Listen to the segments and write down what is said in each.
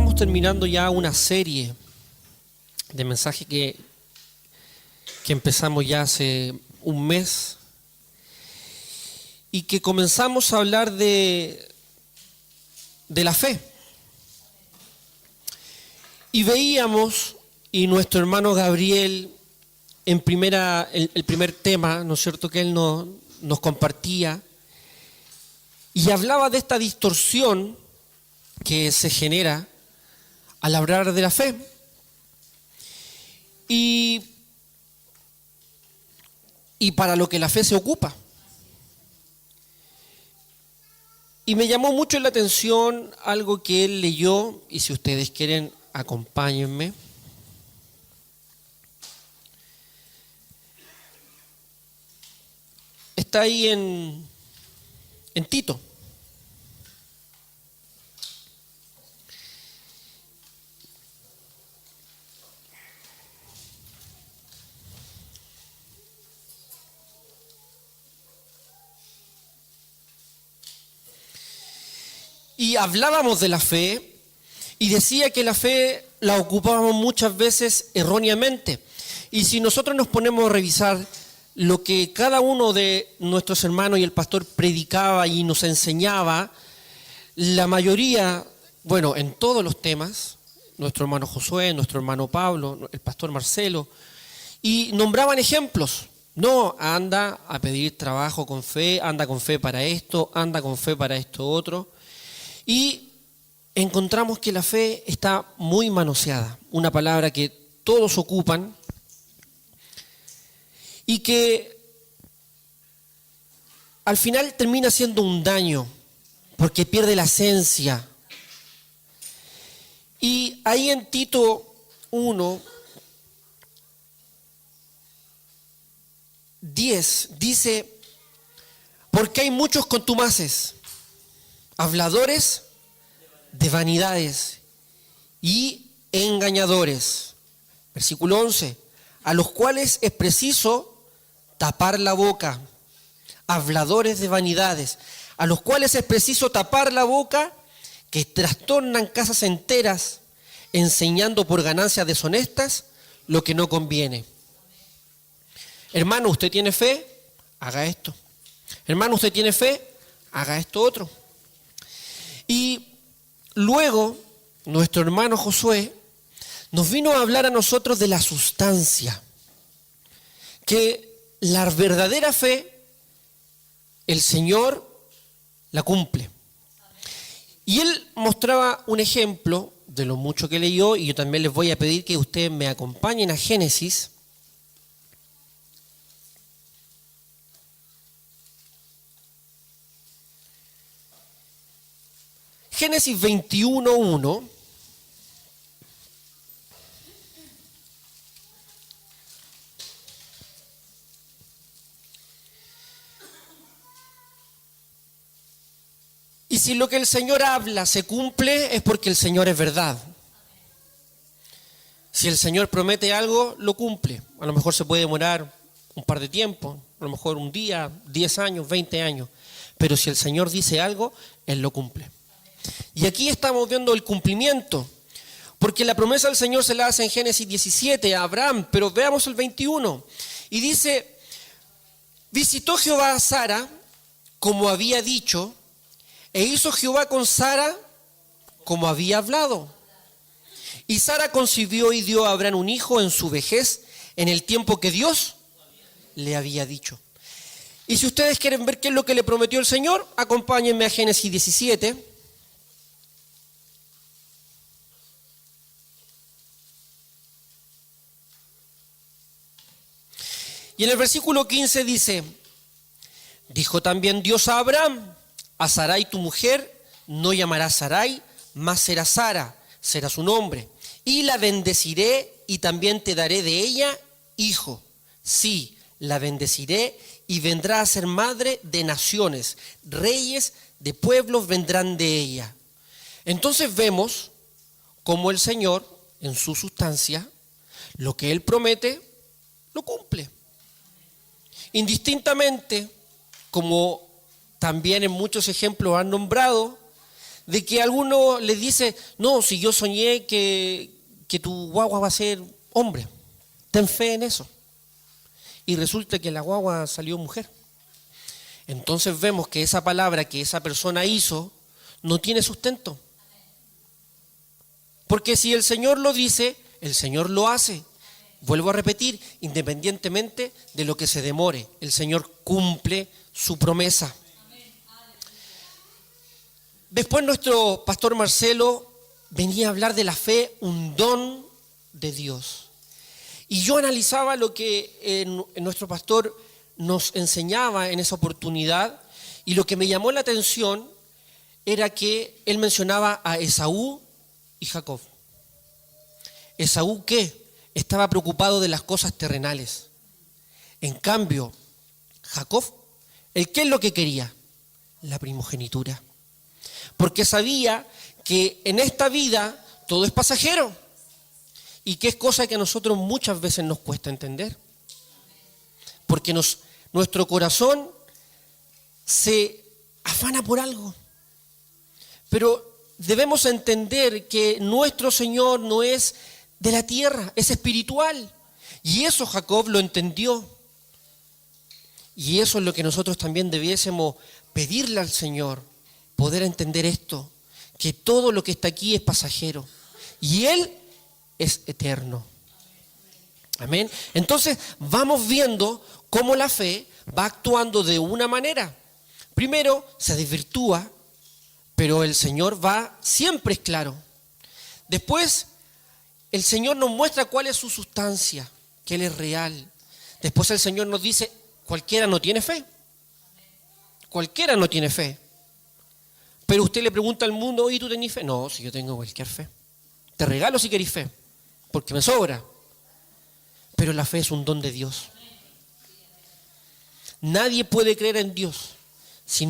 estamos terminando ya una serie de mensajes que empezamos ya hace un mes y que comenzamos a hablar de la fe. Y veíamos, y nuestro hermano Gabriel, el primer tema, ¿no es cierto?, que él nos compartía, y hablaba de esta distorsión que se genera al hablar de la fe. Y para lo que la fe se ocupa. Y me llamó mucho la atención algo que él leyó, y si ustedes quieren, acompáñenme. Está ahí en Tito. Y hablábamos de la fe y decía que la fe la ocupábamos muchas veces erróneamente. Y si nosotros nos ponemos a revisar lo que cada uno de nuestros hermanos y el pastor predicaba y nos enseñaba, la mayoría, bueno, en todos los temas, nuestro hermano Josué, nuestro hermano Pablo, el pastor Marcelo, y nombraban ejemplos. No, anda a pedir trabajo con fe, anda con fe para esto, anda con fe para esto otro. Y encontramos que la fe está muy manoseada, una palabra que todos ocupan y que al final termina siendo un daño porque pierde la esencia. Y ahí en Tito 1:10 dice: porque hay muchos contumaces, habladores de vanidades y engañadores. Versículo 11, a los cuales es preciso tapar la boca. Habladores de vanidades, a los cuales es preciso tapar la boca, que trastornan casas enteras, enseñando por ganancias deshonestas lo que no conviene. Hermano, ¿usted tiene fe? Haga esto. Hermano, ¿usted tiene fe? Haga esto otro. Y luego, nuestro hermano Josué nos vino a hablar a nosotros de la sustancia, que la verdadera fe, el Señor la cumple. Y él mostraba un ejemplo de lo mucho que leyó, y yo también les voy a pedir que ustedes me acompañen a Génesis. Génesis 21:1. Y si lo que el Señor habla se cumple, es porque el Señor es verdad. Si el Señor promete algo, lo cumple. A lo mejor se puede demorar un par de tiempo, a lo mejor un día, 10 años, 20 años. Pero si el Señor dice algo, Él lo cumple. Y aquí estamos viendo el cumplimiento, porque la promesa del Señor se la hace en Génesis 17 a Abraham, pero veamos el 21. Y dice: visitó Jehová a Sara como había dicho, e hizo Jehová con Sara como había hablado. Y Sara concibió y dio a Abraham un hijo en su vejez, en el tiempo que Dios le había dicho. Y si ustedes quieren ver qué es lo que le prometió el Señor, acompáñenme a Génesis 17. Y en el versículo 15 dice: dijo también Dios a Abraham: a Sarai tu mujer no llamarás Sarai, mas será Sara, será su nombre. Y la bendeciré y también te daré de ella hijo. Sí, la bendeciré y vendrá a ser madre de naciones. Reyes de pueblos vendrán de ella. Entonces vemos cómo el Señor, en su sustancia, lo que Él promete, lo cumple. Indistintamente, como también en muchos ejemplos han nombrado, de que alguno les dice, no, si yo soñé que tu guagua va a ser hombre, ten fe en eso. Y resulta que la guagua salió mujer. Entonces vemos que esa palabra que esa persona hizo no tiene sustento. Porque si el Señor lo dice, el Señor lo hace. Vuelvo a repetir, independientemente de lo que se demore, el Señor cumple su promesa. Después nuestro pastor Marcelo venía a hablar de la fe, un don de Dios. Y yo analizaba lo que nuestro pastor nos enseñaba en esa oportunidad, y lo que me llamó la atención era que él mencionaba a Esaú y Jacob. Esaú, ¿qué? Estaba preocupado de las cosas terrenales. En cambio, Jacob, ¿el qué es lo que quería? La primogenitura. Porque sabía que en esta vida todo es pasajero, y que es cosa que a nosotros muchas veces nos cuesta entender. Porque nuestro corazón se afana por algo. Pero debemos entender que nuestro Señor no es de la tierra, es espiritual. Y eso Jacob lo entendió. Y eso es lo que nosotros también debiésemos pedirle al Señor, poder entender esto, que todo lo que está aquí es pasajero y Él es eterno. Amén. Entonces vamos viendo cómo la fe va actuando de una manera. Primero se desvirtúa, pero el Señor va, siempre es claro. Después el Señor nos muestra cuál es su sustancia, que Él es real. Después el Señor nos dice, cualquiera no tiene fe. Cualquiera no tiene fe. Pero usted le pregunta al mundo, oye, ¿tú tenés fe? No, si yo tengo cualquier fe. Te regalo si querés fe, porque me sobra. Pero la fe es un don de Dios. Nadie puede creer en Dios si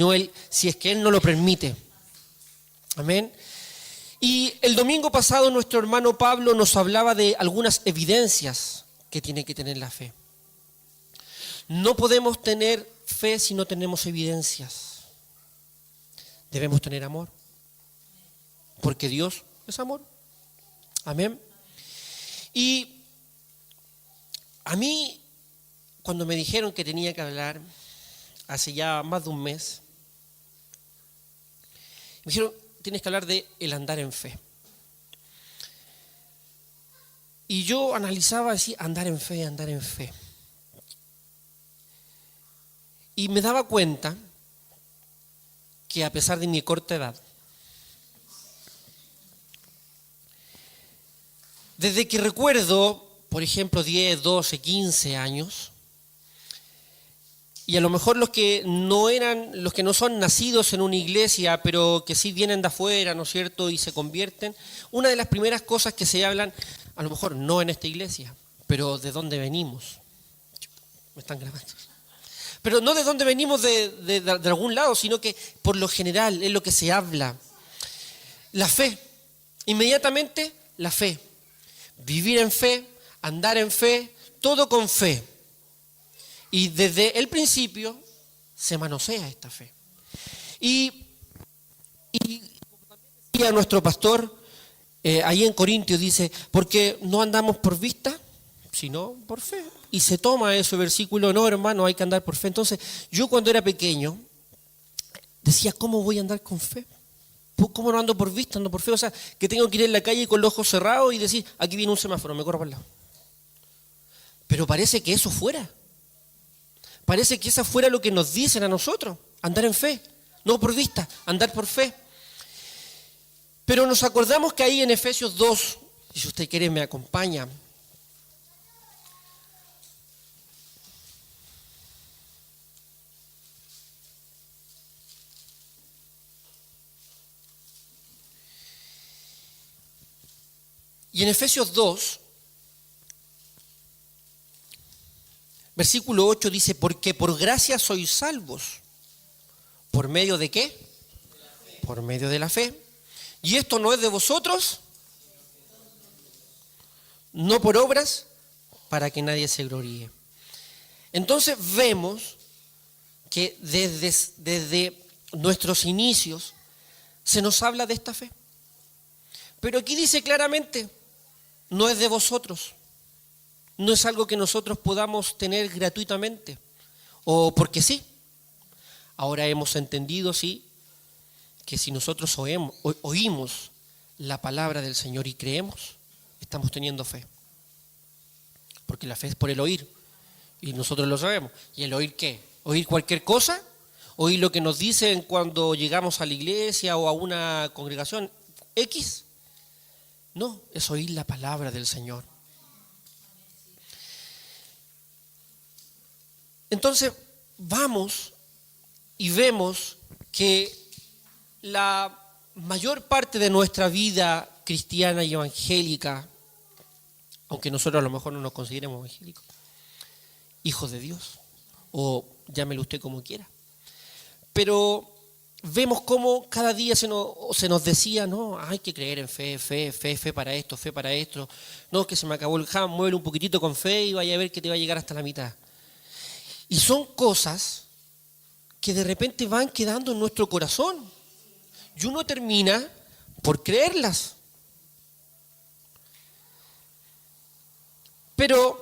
es que Él no lo permite. Amén. Y el domingo pasado nuestro hermano Pablo nos hablaba de algunas evidencias que tiene que tener la fe. No podemos tener fe si no tenemos evidencias. Debemos tener amor, porque Dios es amor. Amén. Y a mí, cuando me dijeron que tenía que hablar, hace ya más de un mes, me dijeron, tienes que hablar de el andar en fe. Y yo analizaba así, andar en fe, andar en fe. Y me daba cuenta que a pesar de mi corta edad, desde que recuerdo, por ejemplo, 10, 12, 15 años, y a lo mejor los que no son nacidos en una iglesia, pero que sí vienen de afuera, ¿no es cierto?, y se convierten, una de las primeras cosas que se hablan, a lo mejor no en esta iglesia, pero de dónde venimos. Me están grabando. Pero no de dónde venimos de algún lado, sino que por lo general es lo que se habla. La fe, inmediatamente la fe. Vivir en fe, andar en fe, todo con fe. Y desde el principio se manosea esta fe. Y como también decía nuestro pastor, ahí en Corintios dice, porque no andamos por vista, sino por fe. Y se toma ese versículo, no hermano, hay que andar por fe. Entonces, yo cuando era pequeño, decía, ¿cómo voy a andar con fe? ¿Cómo no ando por vista, ando por fe? O sea, que tengo que ir en la calle con los ojos cerrados y decir, aquí viene un semáforo, me corro para el lado. Pero parece que eso fuera. Parece que eso fuera lo que nos dicen a nosotros, andar en fe, no por vista, andar por fe. Pero nos acordamos que ahí en Efesios 2, y si usted quiere me acompaña, y en Efesios 2, versículo 8 dice, porque por gracia sois salvos. ¿Por medio de qué? Por medio de la fe. Y esto no es de vosotros, no por obras, para que nadie se gloríe. Entonces vemos que desde nuestros inicios se nos habla de esta fe. Pero aquí dice claramente, no es de vosotros, no es algo que nosotros podamos tener gratuitamente o porque sí. Ahora hemos entendido, sí, que si nosotros oímos la palabra del Señor y creemos, estamos teniendo fe. Porque la fe es por el oír, y nosotros lo sabemos. ¿Y el oír qué? ¿Oír cualquier cosa? ¿Oír lo que nos dicen cuando llegamos a la iglesia o a una congregación X? No, es oír la palabra del Señor. Entonces, vamos y vemos que la mayor parte de nuestra vida cristiana y evangélica, aunque nosotros a lo mejor no nos consideremos evangélicos, hijos de Dios, o llámelo usted como quiera, pero vemos cómo cada día se nos decía, no, hay que creer en fe para esto, no, que se me acabó el jam, muévele un poquitito con fe y vaya a ver que te va a llegar hasta la mitad. Y son cosas que de repente van quedando en nuestro corazón y uno termina por creerlas. Pero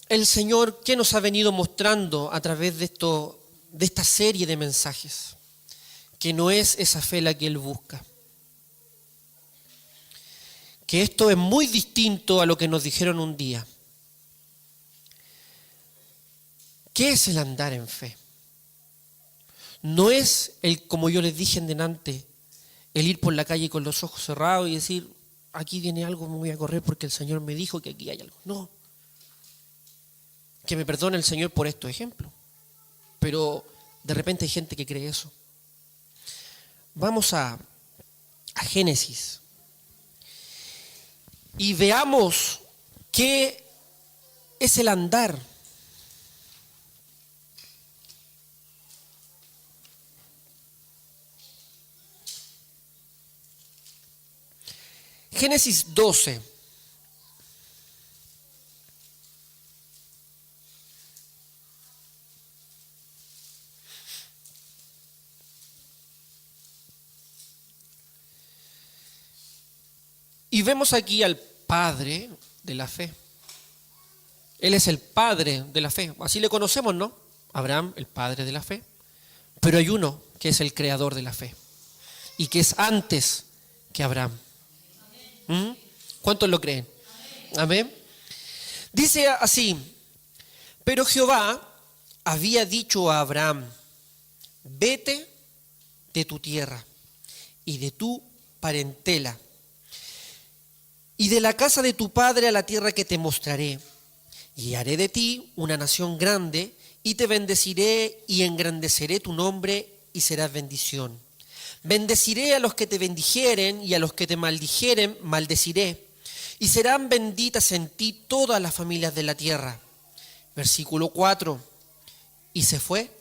el Señor, ¿qué nos ha venido mostrando a través de esta serie de mensajes? Que no es esa fe la que Él busca. Que esto es muy distinto a lo que nos dijeron un día. ¿Qué es el andar en fe? No es como yo les dije en delante, el ir por la calle con los ojos cerrados y decir, aquí viene algo, me voy a correr porque el Señor me dijo que aquí hay algo. No. Que me perdone el Señor por estos ejemplos. Pero de repente hay gente que cree eso. Vamos a Génesis y veamos qué es el andar. Génesis 12. Y vemos aquí al padre de la fe. Él es el padre de la fe. Así le conocemos, ¿no? Abraham, el padre de la fe. Pero hay uno que es el creador de la fe. Y que es antes que Abraham. ¿Cuántos lo creen? Amén. Dice así, pero Jehová había dicho a Abraham, vete de tu tierra y de tu parentela y de la casa de tu padre a la tierra que te mostraré, y haré de ti una nación grande, y te bendeciré y engrandeceré tu nombre, y serás bendición. Bendeciré a los que te bendijeren, y a los que te maldijeren, maldeciré, y serán benditas en ti todas las familias de la tierra. Versículo 4. Y se fue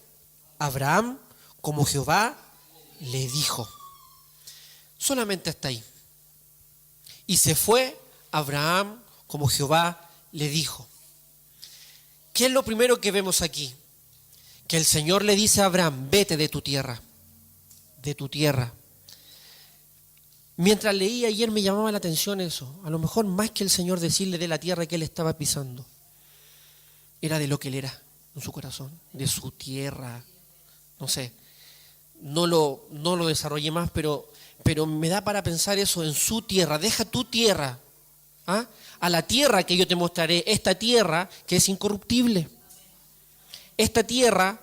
Abraham como Jehová le dijo. Solamente hasta ahí. Y se fue Abraham como Jehová le dijo. ¿Qué es lo primero que vemos aquí? Que el Señor le dice a Abraham, vete de tu tierra. De tu tierra. Mientras leía ayer me llamaba la atención eso. A lo mejor más que el Señor decirle de la tierra que él estaba pisando, era de lo que él era en su corazón, de su tierra. No sé, no lo desarrollé más, pero me da para pensar eso, en su tierra. Deja tu tierra, a la tierra que yo te mostraré, esta tierra que es incorruptible, esta tierra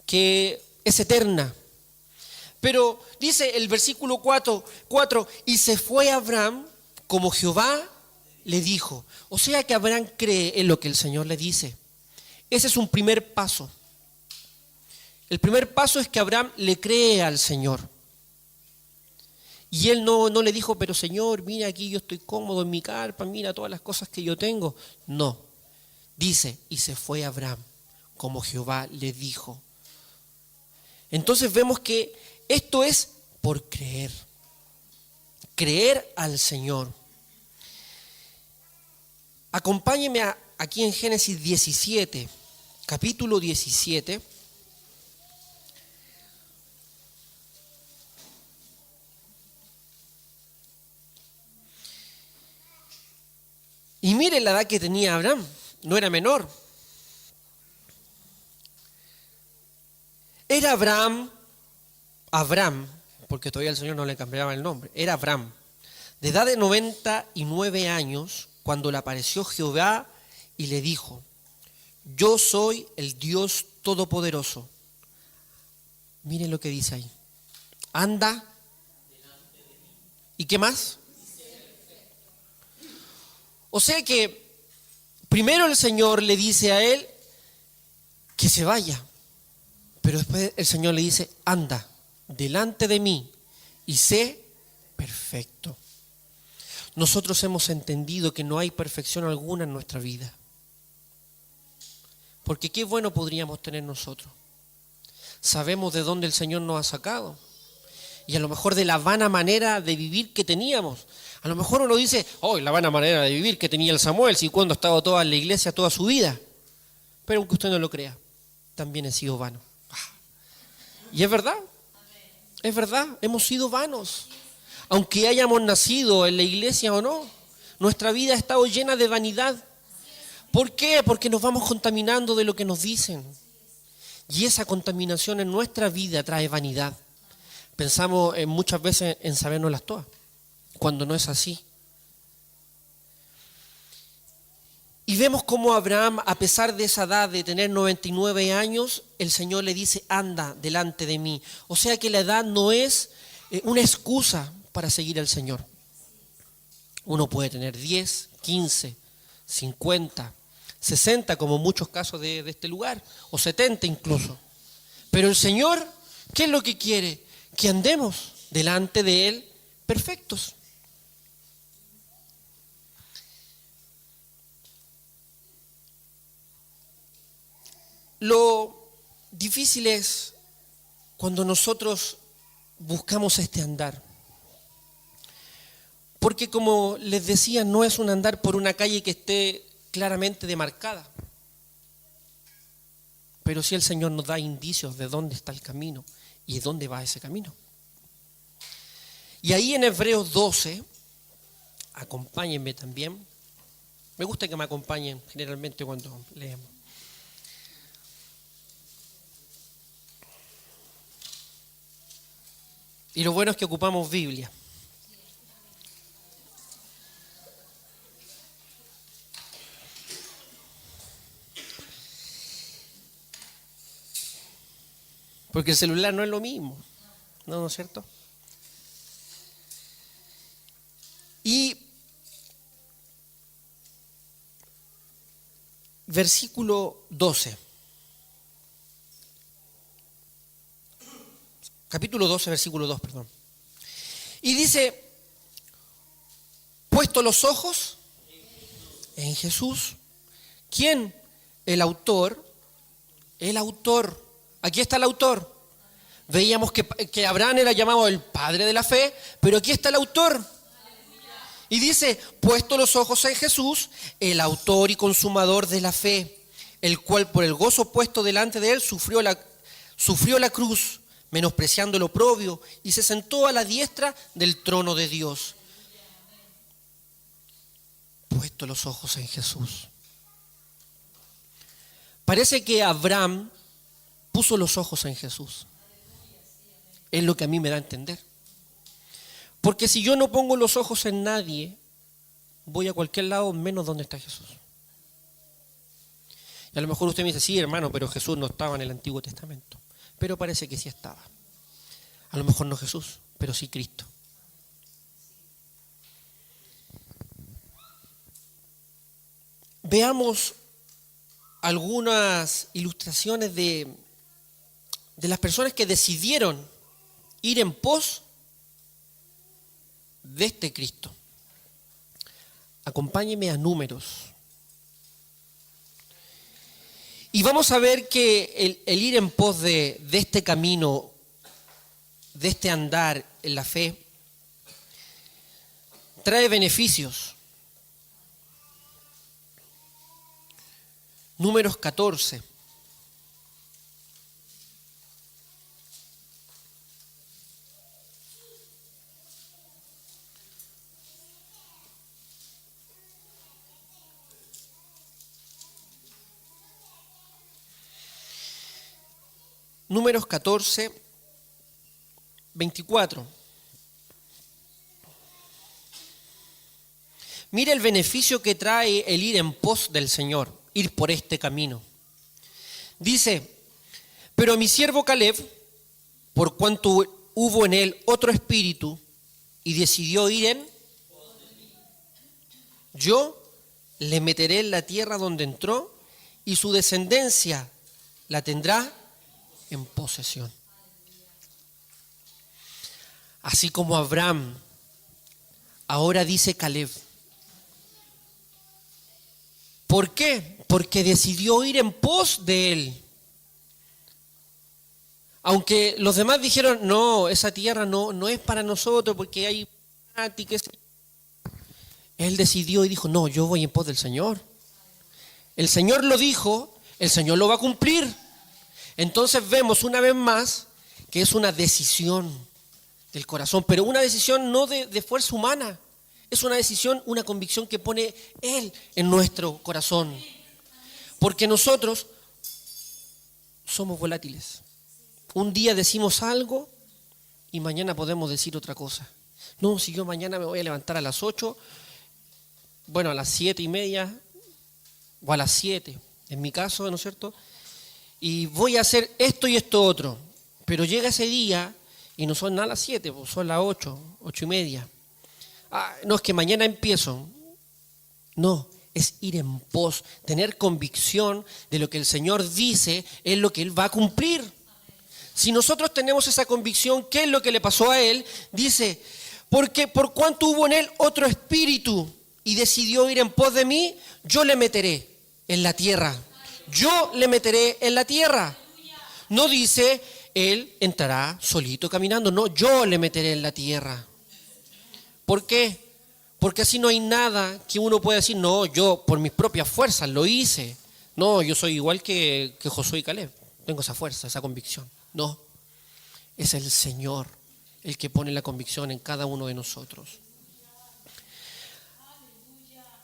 que es eterna. Pero dice el versículo 4, y se fue Abraham como Jehová le dijo. O sea que Abraham cree en lo que el Señor le dice. Ese es un primer paso. El primer paso es que Abraham le cree al Señor. Y él no le dijo, pero Señor, mira aquí yo estoy cómodo en mi carpa, mira todas las cosas que yo tengo. No, dice, y se fue Abraham como Jehová le dijo. Entonces vemos que esto es por creer. Creer al Señor. Acompáñeme aquí en Génesis 17, capítulo 17. Y mire la edad que tenía Abraham, no era menor. Era Abraham, porque todavía el Señor no le cambiaba el nombre, era Abraham, de edad de 99 años, cuando le apareció Jehová y le dijo: yo soy el Dios Todopoderoso. Miren lo que dice ahí. Anda. ¿Y qué más? O sea que primero el Señor le dice a él que se vaya, pero después el Señor le dice: anda delante de mí y sé perfecto. Nosotros hemos entendido que no hay perfección alguna en nuestra vida. Porque qué bueno podríamos tener nosotros. Sabemos de dónde el Señor nos ha sacado. Y a lo mejor de la vana manera de vivir que teníamos. A lo mejor uno dice: oh, la vana manera de vivir que tenía el Samuel, si cuando ha estado toda en la iglesia toda su vida. Pero aunque usted no lo crea, también he sido vano. Y es verdad, hemos sido vanos. Aunque hayamos nacido en la iglesia o no, nuestra vida ha estado llena de vanidad. ¿Por qué? Porque nos vamos contaminando de lo que nos dicen. Y esa contaminación en nuestra vida trae vanidad. Pensamos muchas veces en sabérnoslas todas, cuando no es así. Y vemos cómo Abraham, a pesar de esa edad de tener 99 años, el Señor le dice: anda delante de mí. O sea que la edad no es una excusa para seguir al Señor. Uno puede tener 10, 15, 50, 60, como muchos casos de este lugar, o 70 incluso. Pero el Señor, ¿qué es lo que quiere? Que andemos delante de Él perfectos. Lo difícil es cuando nosotros buscamos este andar. Porque como les decía, no es un andar por una calle que esté claramente demarcada. Pero sí el Señor nos da indicios de dónde está el camino y de dónde va ese camino. Y ahí en Hebreos 12, acompáñenme también. Me gusta que me acompañen generalmente cuando leemos. Y lo bueno es que ocupamos Biblia. Porque el celular no es lo mismo, ¿no es cierto? Y versículo 12. Capítulo 12, versículo 2, perdón. Y dice: puesto los ojos en Jesús. ¿Quién? El autor. El autor. Aquí está el autor. Veíamos que Abraham era llamado el padre de la fe, pero aquí está el autor. Y dice: puesto los ojos en Jesús, el autor y consumador de la fe, el cual por el gozo puesto delante de él sufrió la cruz, menospreciando el oprobio, y se sentó a la diestra del trono de Dios. Puesto los ojos en Jesús. Parece que Abraham puso los ojos en Jesús. Es lo que a mí me da a entender. Porque si yo no pongo los ojos en nadie, voy a cualquier lado menos donde está Jesús. Y a lo mejor usted me dice: sí, hermano, pero Jesús no estaba en el Antiguo Testamento. Pero parece que sí estaba. A lo mejor no Jesús, pero sí Cristo. Veamos algunas ilustraciones de las personas que decidieron ir en pos de este Cristo. Acompáñeme a Números. Y vamos a ver que el ir en pos de este camino, de este andar en la fe, trae beneficios. Números 14. Números 14, 24. Mira el beneficio que trae el ir en pos del Señor, ir por este camino. Dice, pero a mi siervo Caleb, por cuanto hubo en él otro espíritu y decidió ir en, yo le meteré en la tierra donde entró y su descendencia la tendrá en posesión. Así como Abraham, ahora dice Caleb. ¿Por qué? Porque decidió ir en pos de él. Aunque los demás dijeron, no, esa tierra no es para nosotros porque hay prácticas. Él decidió y dijo, no, yo voy en pos del Señor. El Señor lo dijo, el Señor lo va a cumplir. Entonces vemos una vez más que es una decisión del corazón, pero una decisión no de fuerza humana. Es una decisión, una convicción que pone Él en nuestro corazón. Porque nosotros somos volátiles. Un día decimos algo y mañana podemos decir otra cosa. No, si yo mañana me voy a levantar a las 8, bueno, a las 7:30 o a las 7, en mi caso, ¿no es cierto? Y voy a hacer esto y esto otro. Pero llega ese día y no son a las 7, pues son las 8, 8:30. No, es que mañana empiezo. No, es ir en pos, tener convicción de lo que el Señor dice es lo que Él va a cumplir. Si nosotros tenemos esa convicción, ¿qué es lo que le pasó a Él? Dice, porque por cuanto hubo en Él otro espíritu y decidió ir en pos de mí, yo le meteré en la tierra. Yo le meteré en la tierra. No dice, Él entrará solito caminando. No, yo le meteré en la tierra. ¿Por qué? Porque así no hay nada que uno pueda decir, no, yo por mis propias fuerzas lo hice. No, yo soy igual que Josué y Caleb. Tengo esa fuerza, esa convicción. No, es el Señor el que pone la convicción en cada uno de nosotros.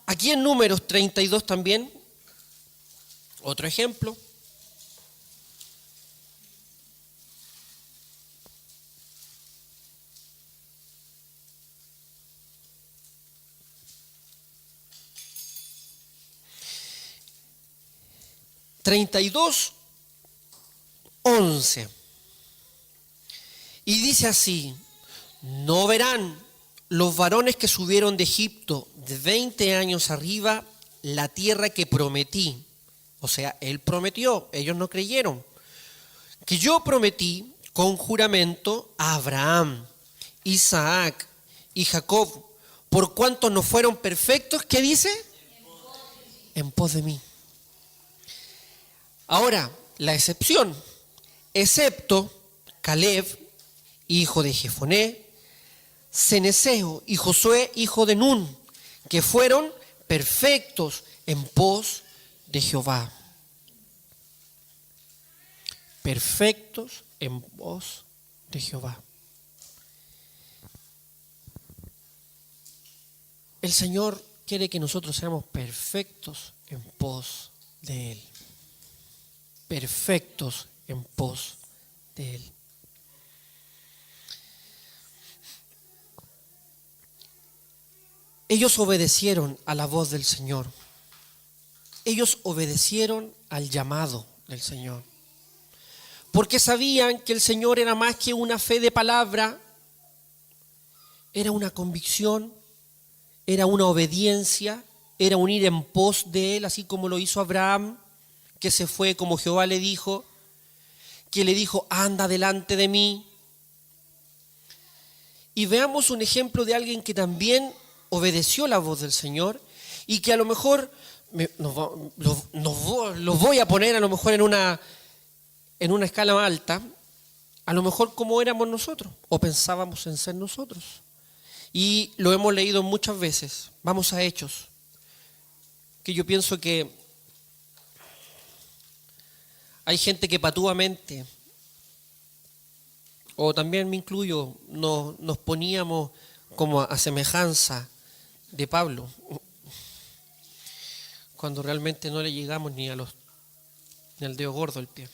Aquí en Números 32 también, otro ejemplo. (32:11) Y dice así, no verán los varones que subieron de Egipto de 20 años arriba la tierra que prometí. O sea, Él prometió, ellos no creyeron. Que yo prometí con juramento a Abraham, Isaac y Jacob, por cuanto no fueron perfectos, ¿qué dice? En pos de mí. Ahora, la excepción, excepto Caleb, hijo de Jefoné, Ceneseo y Josué, hijo de Nun, que fueron perfectos en pos de Jehová. Perfectos en pos de Jehová. El Señor quiere que nosotros seamos perfectos en pos de Él. Perfectos en pos de Él. Ellos obedecieron a la voz del Señor. Ellos obedecieron al llamado del Señor. Porque sabían que el Señor era más que una fe de palabra, era una convicción, era una obediencia, era un ir en pos de Él, así como lo hizo Abraham, que se fue como Jehová le dijo, que le dijo, anda delante de mí. Y veamos un ejemplo de alguien que también obedeció la voz del Señor y que a lo mejor los voy a poner a lo mejor en una escala alta, a lo mejor como éramos nosotros o pensábamos en ser nosotros. Y lo hemos leído muchas veces. Vamos a Hechos, que yo pienso que hay gente que patuamente, o también me incluyo, nos poníamos como a semejanza de Pablo, cuando realmente no le llegamos ni al dedo gordo del pie.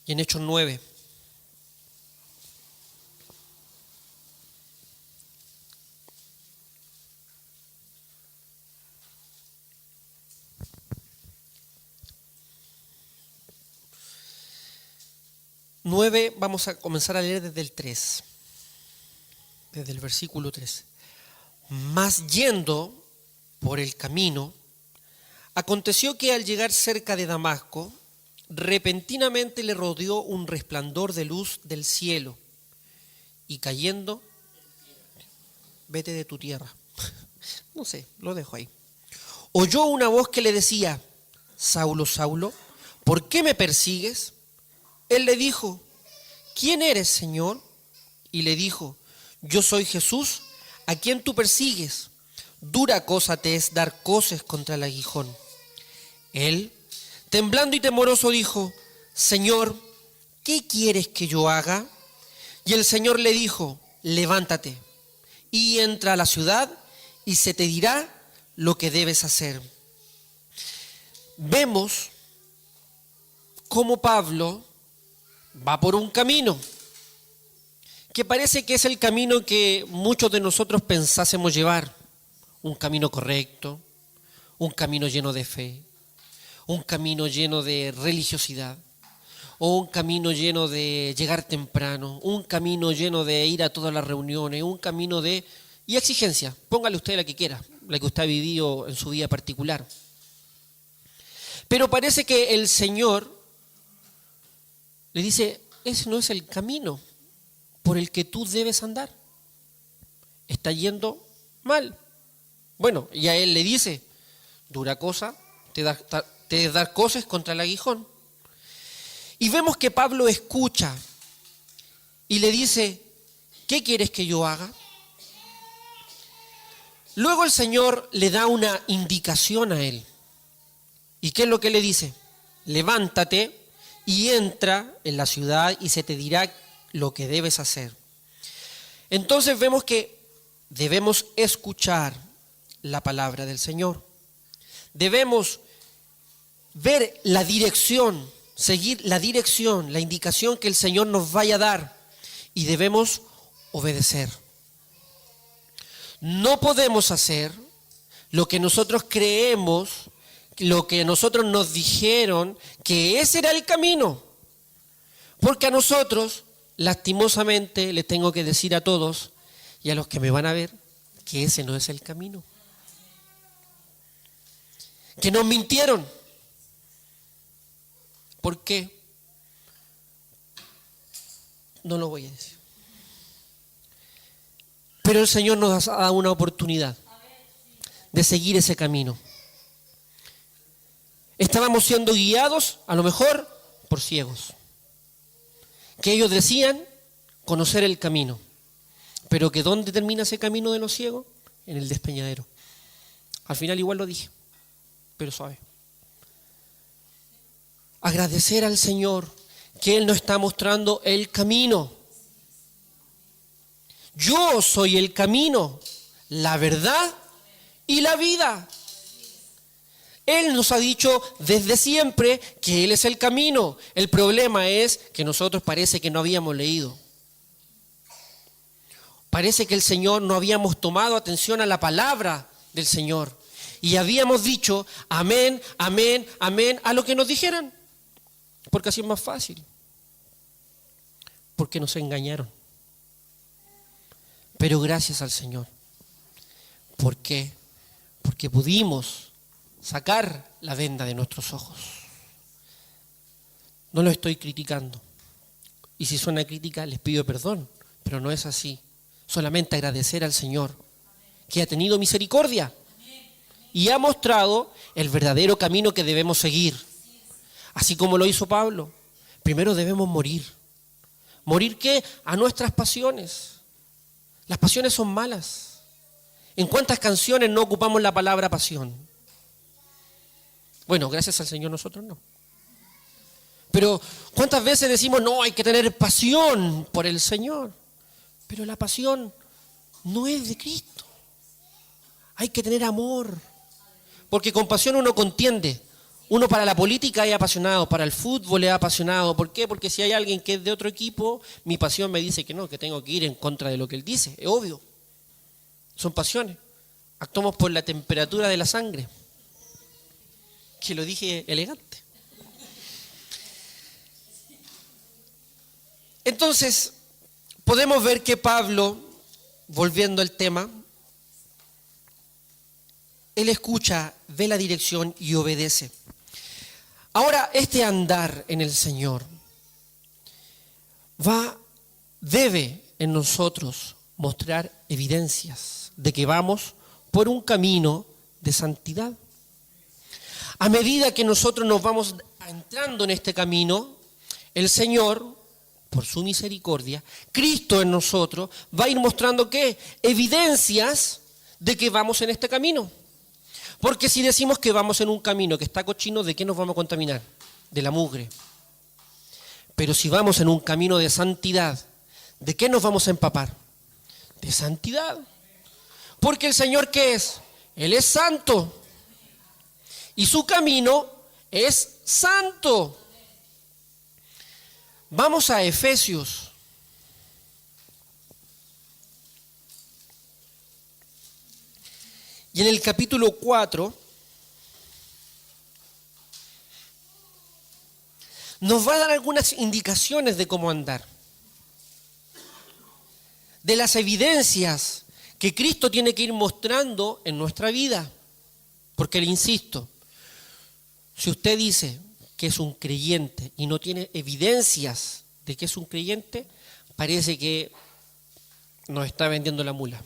y en Hechos 9. Vamos a comenzar a leer desde el 3, desde el versículo 3. Mas yendo por el camino, aconteció que al llegar cerca de Damasco, repentinamente le rodeó un resplandor de luz del cielo, y cayendo, vete de tu tierra. No sé, lo dejo ahí. Oyó una voz que le decía, Saulo, Saulo, ¿por qué me persigues? Él le dijo, ¿quién eres, Señor? Y le dijo, yo soy Jesús, a quien tú persigues. Dura cosa te es dar coces contra el aguijón. Él, temblando y temoroso, dijo, Señor, ¿qué quieres que yo haga? Y el Señor le dijo, levántate y entra a la ciudad y se te dirá lo que debes hacer. Vemos cómo Pablo va por un camino que parece que es el camino que muchos de nosotros pensásemos llevar. Un camino correcto, un camino lleno de fe, un camino lleno de religiosidad, o un camino lleno de llegar temprano, un camino lleno de ir a todas las reuniones, un camino de... y exigencia, póngale usted la que quiera, la que usted ha vivido en su vida particular. Pero parece que el Señor le dice, ese no es el camino por el que tú debes andar. Está yendo mal. Bueno, y a él le dice, dura cosa, te dar coces contra el aguijón. Y vemos que Pablo escucha y le dice, ¿qué quieres que yo haga? Luego el Señor le da una indicación a él. ¿Y qué es lo que le dice? Levántate y entra en la ciudad y se te dirá lo que debes hacer. Entonces vemos que debemos escuchar la palabra del Señor. Debemos ver la dirección, seguir la dirección, la indicación que el Señor nos vaya a dar y debemos obedecer. No podemos hacer lo que nosotros creemos, lo que nosotros nos dijeron que ese era el camino. Porque a nosotros, lastimosamente, les tengo que decir a todos y a los que me van a ver que ese no es el camino. Que nos mintieron. ¿Por qué? No lo voy a decir. Pero el Señor nos ha dado una oportunidad de seguir ese camino. Estábamos siendo guiados, a lo mejor, por ciegos. Que ellos decían conocer el camino. Pero que ¿dónde termina ese camino de los ciegos? En el despeñadero. Al final igual lo dije, pero suave. Agradecer al Señor que Él nos está mostrando el camino. Yo soy el camino, la verdad y la vida. Él nos ha dicho desde siempre que Él es el camino. El problema es que nosotros parece que no habíamos leído. Parece que el Señor no habíamos tomado atención a la palabra del Señor. Y habíamos dicho amén, amén, amén a lo que nos dijeran. Porque así es más fácil. Porque nos engañaron. Pero gracias al Señor. ¿Por qué? Porque pudimos sacar la venda de nuestros ojos. No lo estoy criticando. Y si suena crítica, les pido perdón. Pero no es así. Solamente agradecer al Señor que ha tenido misericordia y ha mostrado el verdadero camino que debemos seguir. Así como lo hizo Pablo. Primero debemos morir. ¿Morir qué? A nuestras pasiones. Las pasiones son malas. ¿En cuántas canciones no ocupamos la palabra pasión? Bueno, gracias al Señor nosotros no. Pero ¿cuántas veces decimos no, hay que tener pasión por el Señor? Pero la pasión no es de Cristo. Hay que tener amor. Porque con pasión uno contiende, Uno para la política es apasionado, para el fútbol es apasionado. ¿Por qué? Porque si hay alguien que es de otro equipo, mi pasión me dice que no, que tengo que ir en contra de lo que él dice. Es obvio. Son pasiones. Actuamos por la temperatura de la sangre. Que lo dije elegante. Entonces, podemos ver que Pablo, volviendo al tema, él escucha, ve la dirección y obedece. Ahora, este andar en el Señor debe en nosotros mostrar evidencias de que vamos por un camino de santidad. A medida que nosotros nos vamos entrando en este camino, el Señor, por su misericordia, Cristo en nosotros, va a ir mostrando ¿qué? Evidencias de que vamos en este camino. Porque si decimos que vamos en un camino que está cochino, ¿de qué nos vamos a contaminar? De la mugre. Pero si vamos en un camino de santidad, ¿de qué nos vamos a empapar? De santidad. Porque el Señor, ¿qué es? Él es santo. Y su camino es santo. Vamos a Efesios. Y en el capítulo 4 nos va a dar algunas indicaciones de cómo andar. De las evidencias que Cristo tiene que ir mostrando en nuestra vida. Porque le insisto, si usted dice que es un creyente y no tiene evidencias de que es un creyente, parece que nos está vendiendo la mula.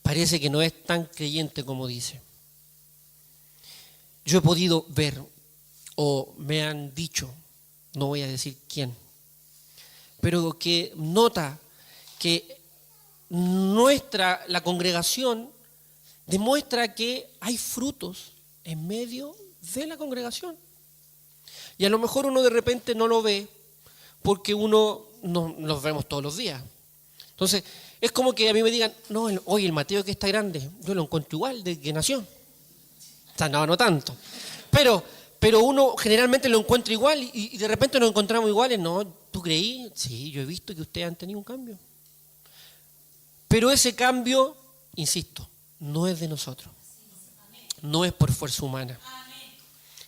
Parece que no es tan creyente como dice. Yo he podido ver, o me han dicho, no voy a decir quién, pero que nota que la congregación demuestra que hay frutos en medio de la congregación. Y a lo mejor uno de repente no lo ve porque uno no los vemos todos los días. Entonces, es como que a mí me digan, no, oye, el Mateo que está grande, yo lo encuentro igual de que nació. O sea, no tanto. Pero uno generalmente lo encuentra igual y de repente nos encontramos iguales. No, ¿tú creí? Sí, yo he visto que ustedes han tenido un cambio. Pero ese cambio, insisto, no es de nosotros. No es por fuerza humana.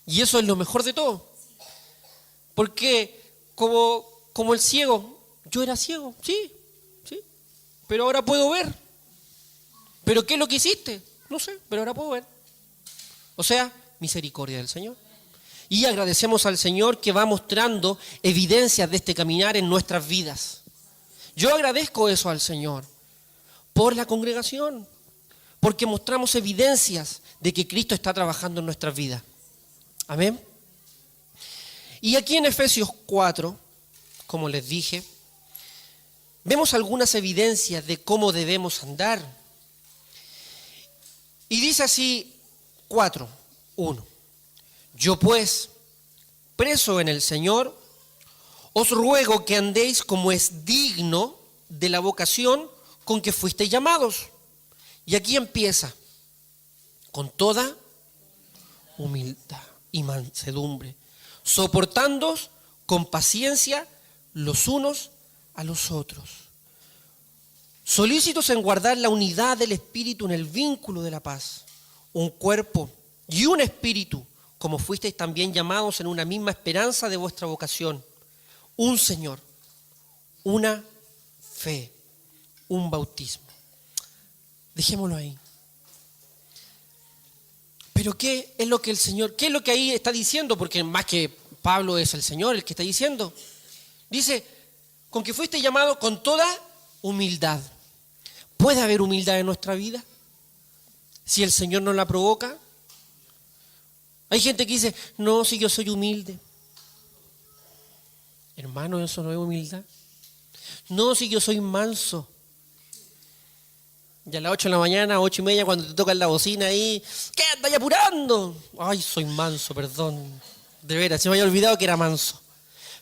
Y eso es lo mejor de todo. Porque como el ciego, yo era ciego, sí, pero ahora puedo ver. ¿Pero qué es lo que hiciste? No sé, pero ahora puedo ver. O sea, misericordia del Señor. Y agradecemos al Señor que va mostrando evidencias de este caminar en nuestras vidas. Yo agradezco eso al Señor por la congregación, porque mostramos evidencias de que Cristo está trabajando en nuestras vidas. Amén. Y aquí en Efesios 4, como les dije, vemos algunas evidencias de cómo debemos andar. Y dice así 4:1. Yo pues, preso en el Señor, os ruego que andéis como es digno de la vocación con que fuisteis llamados. Y aquí empieza, con toda humildad y mansedumbre, soportándoos con paciencia los unos a los otros, solícitos en guardar la unidad del Espíritu en el vínculo de la paz, un cuerpo y un espíritu, como fuisteis también llamados en una misma esperanza de vuestra vocación, un Señor, una fe, un bautismo. Dejémoslo ahí. Pero ¿qué es lo que el Señor, qué es lo que ahí está diciendo? Porque más que Pablo es el Señor el que está diciendo. Dice, con que fuiste llamado con toda humildad. ¿Puede haber humildad en nuestra vida? Si el Señor nos la provoca. Hay gente que dice, no, si yo soy humilde. Hermano, eso no es humildad. No, si yo soy manso. Y a las 8 de la mañana, 8:30, cuando te tocan la bocina ahí, ¿qué andas apurando? Ay, soy manso, perdón. De veras, se me había olvidado que era manso.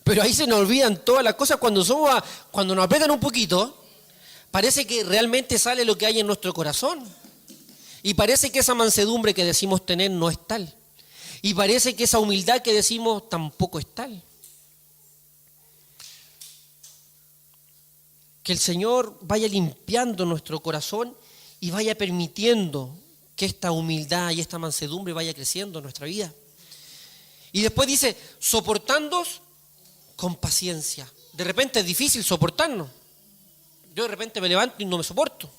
Pero ahí se nos olvidan todas las cosas cuando nos apretan un poquito, parece que realmente sale lo que hay en nuestro corazón. Y parece que esa mansedumbre que decimos tener no es tal. Y parece que esa humildad que decimos tampoco es tal. Que el Señor vaya limpiando nuestro corazón y vaya permitiendo que esta humildad y esta mansedumbre vaya creciendo en nuestra vida. Y después dice, soportándoos con paciencia. De repente es difícil soportarnos. Yo de repente me levanto y no me soporto.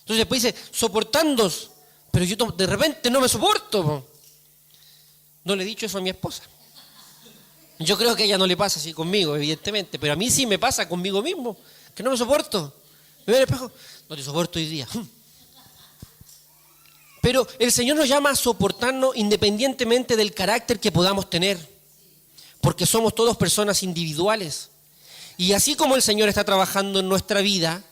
Entonces después dice, soportándoos, pero yo de repente no me soporto. No le he dicho eso a mi esposa. Yo creo que a ella no le pasa así conmigo, evidentemente, pero a mí sí me pasa conmigo mismo, que no me soporto. Me veo en el espejo, no te soporto hoy día. Pero el Señor nos llama a soportarnos independientemente del carácter que podamos tener, porque somos todos personas individuales. Y así como el Señor está trabajando en nuestra vida,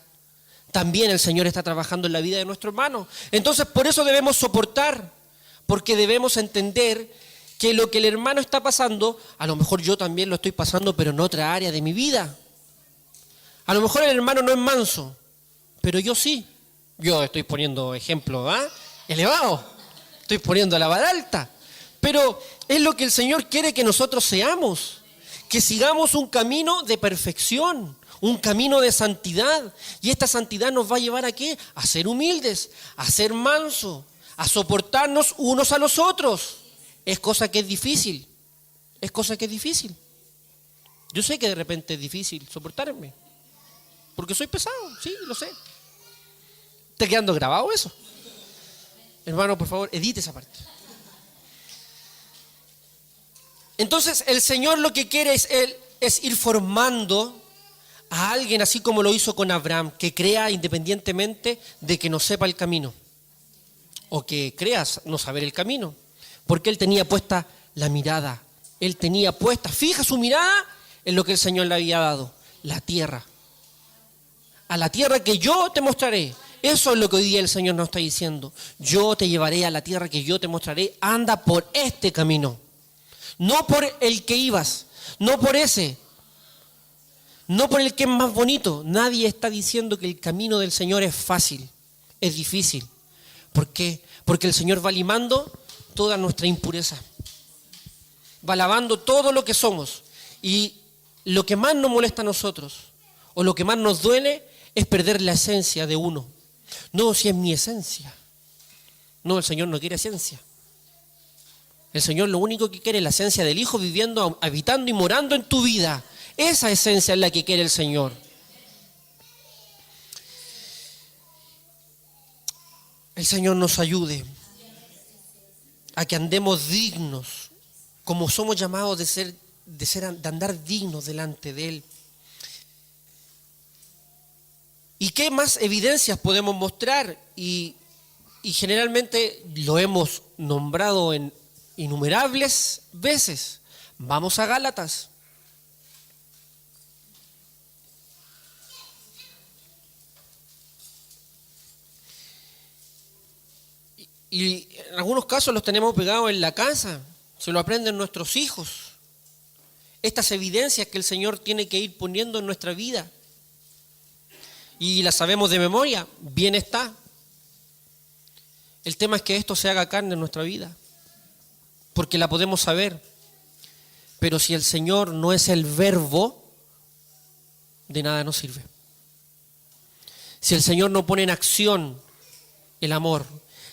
también el Señor está trabajando en la vida de nuestro hermano. Entonces por eso debemos soportar, porque debemos entender que lo que el hermano está pasando, a lo mejor yo también lo estoy pasando, pero en otra área de mi vida. A lo mejor el hermano no es manso, pero yo sí. Yo estoy poniendo ejemplos elevados, estoy poniendo la vara alta, pero es lo que el Señor quiere que nosotros seamos, que sigamos un camino de perfección, un camino de santidad, y esta santidad nos va a llevar ¿a qué? A ser humildes, a ser mansos, a soportarnos unos a los otros. Es cosa que es difícil, Yo sé que de repente es difícil soportarme, porque soy pesado, sí, lo sé. ¿Está quedando grabado eso? Hermano, por favor, edite esa parte. Entonces, el Señor lo que quiere es ir formando a alguien así como lo hizo con Abraham, que crea independientemente de que no sepa el camino, o que creas no saber el camino. Porque él tenía puesta la mirada, fija su mirada en lo que el Señor le había dado, la tierra. A la tierra que yo te mostraré. Eso es lo que hoy día el Señor nos está diciendo. Yo te llevaré a la tierra que yo te mostraré. Anda por este camino. No por el que ibas, no por ese. No por el que es más bonito. Nadie está diciendo que el camino del Señor es fácil, es difícil. ¿Por qué? Porque el Señor va limando toda nuestra impureza, va lavando todo lo que somos, y lo que más nos molesta a nosotros o lo que más nos duele es perder la esencia de uno. No, si es mi esencia. No, el Señor no quiere esencia. El Señor lo único que quiere es la esencia del Hijo viviendo, habitando y morando en tu vida. Esa esencia es la que quiere el Señor. El Señor nos ayude a que andemos dignos, como somos llamados de andar dignos delante de Él. ¿Y qué más evidencias podemos mostrar? Y generalmente lo hemos nombrado en innumerables veces. Vamos a Gálatas. Y en algunos casos los tenemos pegados en la casa, se lo aprenden nuestros hijos. Estas evidencias que el Señor tiene que ir poniendo en nuestra vida. Y las sabemos de memoria, bien está. El tema es que esto se haga carne en nuestra vida, porque la podemos saber. Pero si el Señor no es el verbo, de nada nos sirve. Si el Señor no pone en acción el amor,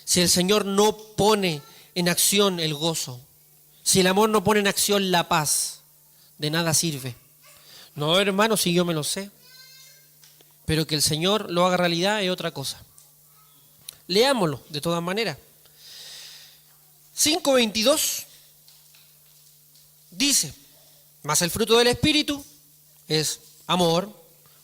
si el Señor no pone en acción el gozo, si el amor no pone en acción la paz, de nada sirve. No, hermano, si yo me lo sé, pero que el Señor lo haga realidad es otra cosa. Leámoslo de todas maneras. 5:22 dice: mas el fruto del Espíritu es amor,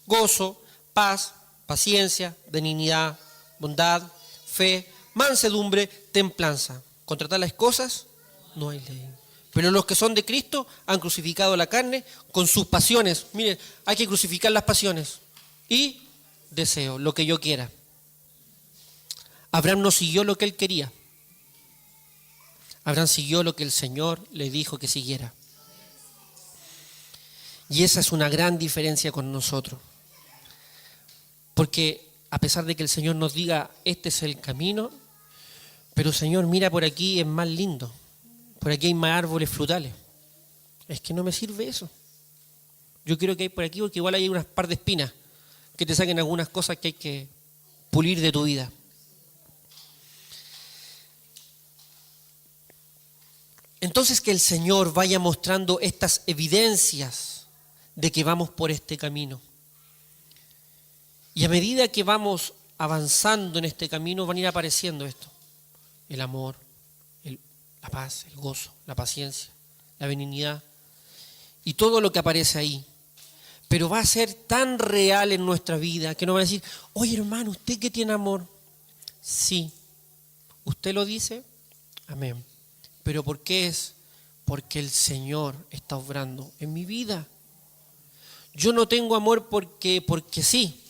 gozo, paz, paciencia, benignidad, bondad, fe, mansedumbre, templanza. Contra tales cosas no hay ley. Pero los que son de Cristo han crucificado la carne con sus pasiones. Miren, hay que crucificar las pasiones y deseo, lo que yo quiera. Abraham no siguió lo que él quería. Abraham siguió lo que el Señor le dijo que siguiera. Y esa es una gran diferencia con nosotros. Porque a pesar de que el Señor nos diga, este es el camino, pero Señor, mira por aquí, es más lindo. por aquí hay más árboles frutales. Es que no me sirve eso. Yo quiero que hay por aquí porque igual hay unas par de espinas que te saquen algunas cosas que hay que pulir de tu vida. Entonces que el Señor vaya mostrando estas evidencias de que vamos por este camino. Y a medida que vamos avanzando en este camino van a ir apareciendo esto. El amor, la paz, el gozo, la paciencia, la benignidad y todo lo que aparece ahí. Pero va a ser tan real en nuestra vida que nos va a decir, oye hermano, ¿usted que tiene amor? Sí. ¿Usted lo dice? Amén. ¿Pero por qué es? Porque el Señor está obrando en mi vida. Yo no tengo amor porque sí.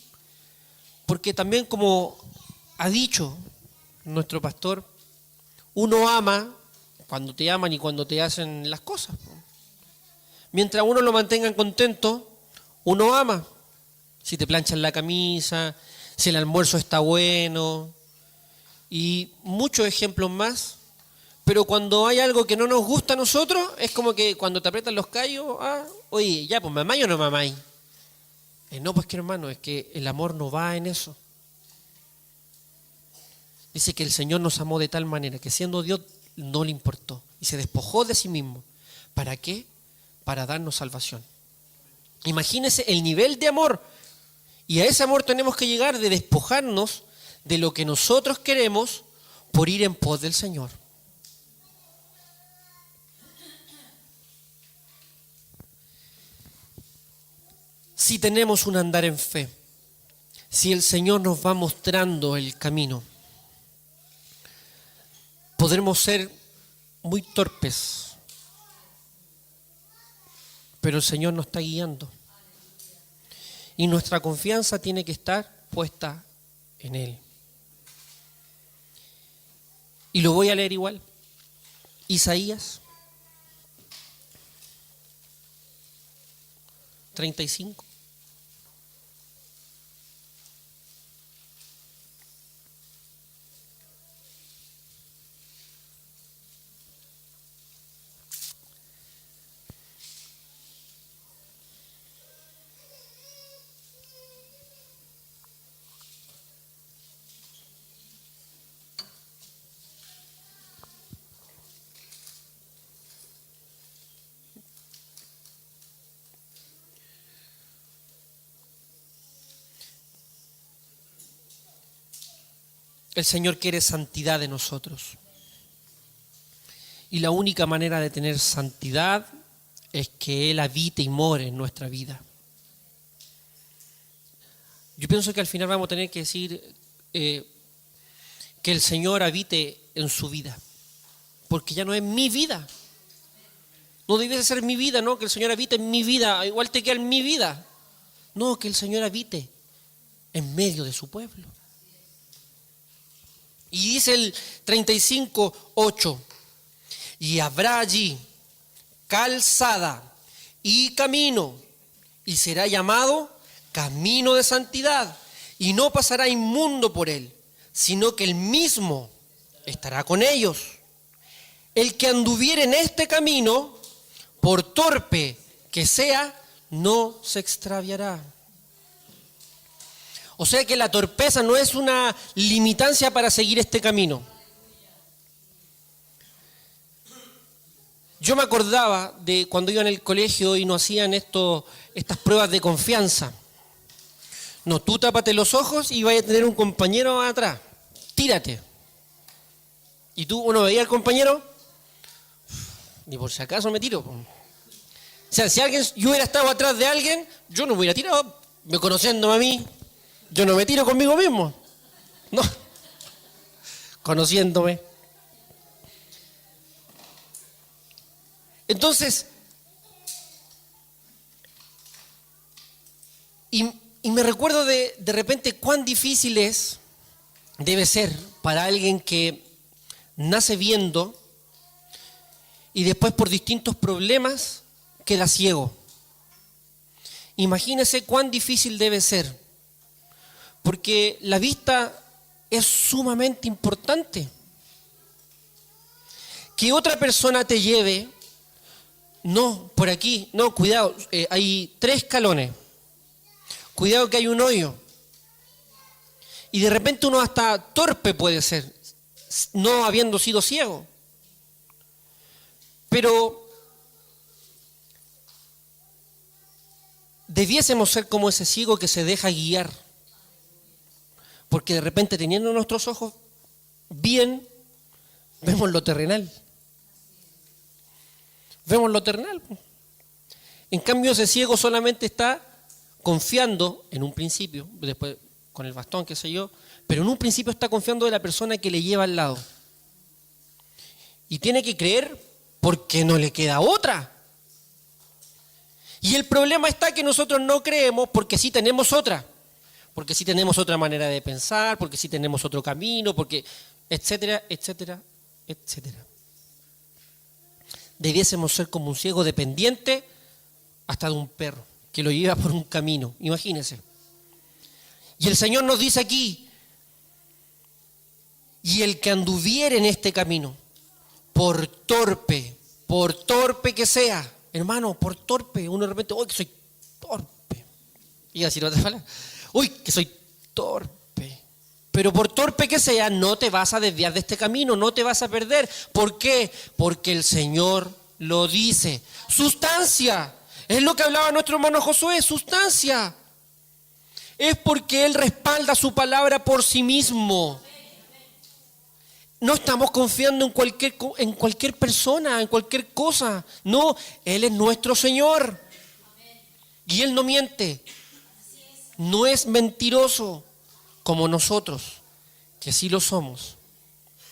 Porque también, como ha dicho nuestro pastor, uno ama cuando te aman y cuando te hacen las cosas. Mientras uno lo mantengan contento, uno ama. Si te planchan la camisa, si el almuerzo está bueno y muchos ejemplos más. Pero cuando hay algo que no nos gusta a nosotros, es como que cuando te aprietan los callos, oye, ya, pues mamáis o no mamáis. No, pues que hermano, es que el amor no va en eso. Dice que el Señor nos amó de tal manera que siendo Dios no le importó y se despojó de sí mismo. ¿Para qué? Para darnos salvación. Imagínese el nivel de amor. Y a ese amor tenemos que llegar de despojarnos de lo que nosotros queremos por ir en pos del Señor. Si tenemos un andar en fe, si el Señor nos va mostrando el camino, podremos ser muy torpes, pero el Señor nos está guiando. Y nuestra confianza tiene que estar puesta en Él. Y lo voy a leer igual. Isaías 35. El Señor quiere santidad de nosotros. Y la única manera de tener santidad es que Él habite y more en nuestra vida. Yo pienso que al final vamos a tener que decir que el Señor habite en su vida. Porque ya no es mi vida. No debe ser mi vida, no, que el Señor habite en mi vida. Igual te queda en mi vida. No, que el Señor habite en medio de su pueblo. Y dice el 35:8, y habrá allí calzada y camino, y será llamado camino de santidad, y no pasará inmundo por él, sino que él mismo estará con ellos. El que anduviere en este camino, por torpe que sea, no se extraviará. O sea que la torpeza no es una limitancia para seguir este camino. Yo me acordaba de cuando iba en el colegio y nos hacían estas pruebas de confianza. No, tú tápate los ojos y vas a tener un compañero atrás. Tírate. Y tú, uno veía al compañero, ni por si acaso me tiro. O sea, si yo hubiera estado atrás de alguien, yo no me hubiera tirado, me conociéndome a mí. Yo no me tiro conmigo mismo, no, conociéndome. Entonces, y me recuerdo de repente cuán difícil debe ser para alguien que nace viendo y después por distintos problemas queda ciego. Imagínese cuán difícil debe ser. Porque la vista es sumamente importante. que otra persona te lleve, no, por aquí, no, cuidado, hay 3 escalones, cuidado que hay un hoyo. Y de repente uno hasta torpe puede ser, no habiendo sido ciego. Pero debiésemos ser como ese ciego que se deja guiar. Porque de repente teniendo nuestros ojos bien, vemos lo terrenal. Vemos lo terrenal. En cambio ese ciego solamente está confiando en un principio, después con el bastón, qué sé yo, pero en un principio está confiando de la persona que le lleva al lado. Y tiene que creer porque no le queda otra. Y el problema está que nosotros no creemos porque sí tenemos otra. Porque sí tenemos otra manera de pensar, porque sí tenemos otro camino, porque etcétera, etcétera, etcétera. Debiésemos ser como un ciego dependiente hasta de un perro que lo lleva por un camino. Imagínense. Y el Señor nos dice aquí, y el que anduviere en este camino, por torpe que sea, hermano, por torpe, uno de repente, uy, que soy torpe. Y así no te fala, uy, que soy torpe. Pero por torpe que sea, no te vas a desviar de este camino, no te vas a perder. ¿Por qué? Porque el Señor lo dice. Sustancia, es lo que hablaba nuestro hermano Josué, sustancia. Es porque Él respalda su palabra por sí mismo. No estamos confiando en cualquier persona, en cualquier cosa. No, Él es nuestro Señor. Y Él no miente. No es mentiroso como nosotros, que sí lo somos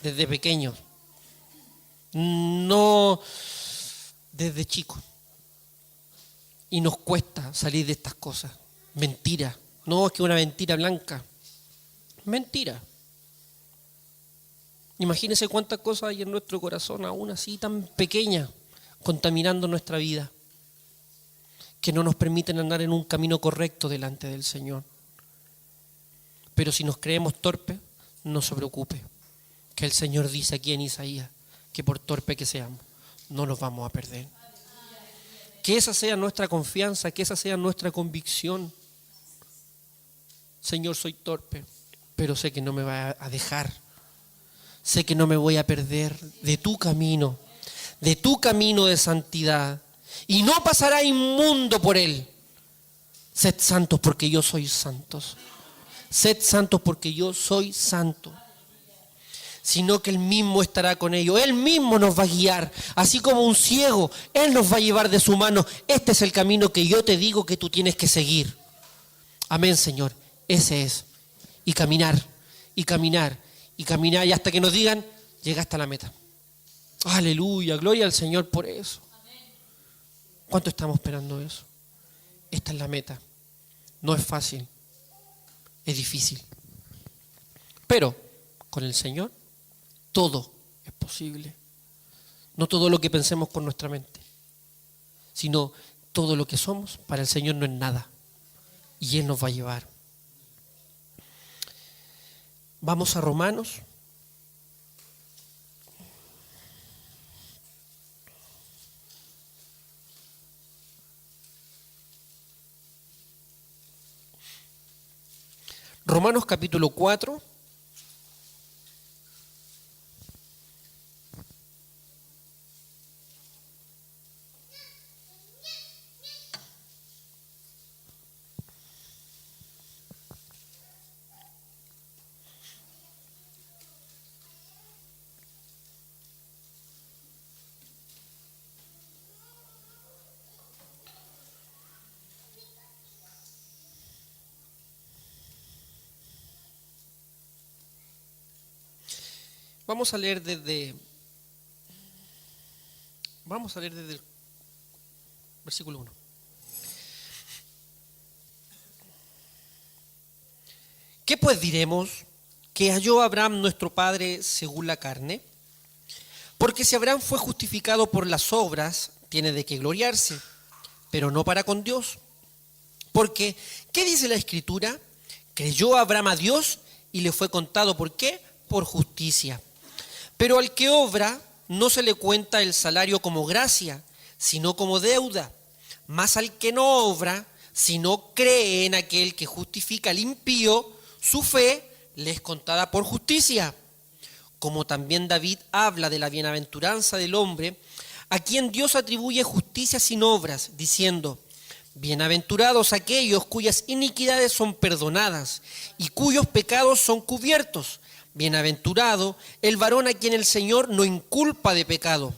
desde pequeños. No desde chicos. Y nos cuesta salir de estas cosas. Mentira. No, es que una mentira blanca. Mentira. Imagínense cuántas cosas hay en nuestro corazón, aún así tan pequeñas, contaminando nuestra vida, que no nos permiten andar en un camino correcto delante del Señor. Pero si nos creemos torpes, no se preocupe, que el Señor dice aquí en Isaías, que por torpe que seamos, no nos vamos a perder. Que esa sea nuestra confianza, que esa sea nuestra convicción. Señor, soy torpe, pero sé que no me va a dejar. Sé que no me voy a perder de tu camino de santidad. Y no pasará inmundo por él. Sed santos porque yo soy santos. Sed santos porque yo soy santo. Sino que Él mismo estará con ellos. Él mismo nos va a guiar. Así como un ciego, Él nos va a llevar de su mano. Este es el camino que yo te digo que tú tienes que seguir. Amén, Señor. Ese es. Y caminar, y caminar, y caminar. Y hasta que nos digan, llegaste a la meta. Aleluya, gloria al Señor por eso. ¿Cuánto estamos esperando eso? Esta es la meta. No es fácil. Es difícil. Pero con el Señor todo es posible. No todo lo que pensemos con nuestra mente, sino todo lo que somos para el Señor no es nada. Y Él nos va a llevar. Vamos a Romanos. Romanos capítulo 4. Vamos a leer desde el versículo 1. ¿Qué pues diremos que halló Abraham nuestro padre según la carne? Porque si Abraham fue justificado por las obras, tiene de qué gloriarse, pero no para con Dios. Porque, ¿qué dice la Escritura? Creyó Abraham a Dios y le fue contado, ¿por qué? Por justicia. Pero al que obra, no se le cuenta el salario como gracia, sino como deuda. Mas al que no obra, sino cree en aquel que justifica al impío, su fe le es contada por justicia. Como también David habla de la bienaventuranza del hombre, a quien Dios atribuye justicia sin obras, diciendo: bienaventurados aquellos cuyas iniquidades son perdonadas y cuyos pecados son cubiertos. Bienaventurado el varón a quien el Señor no inculpa de pecado.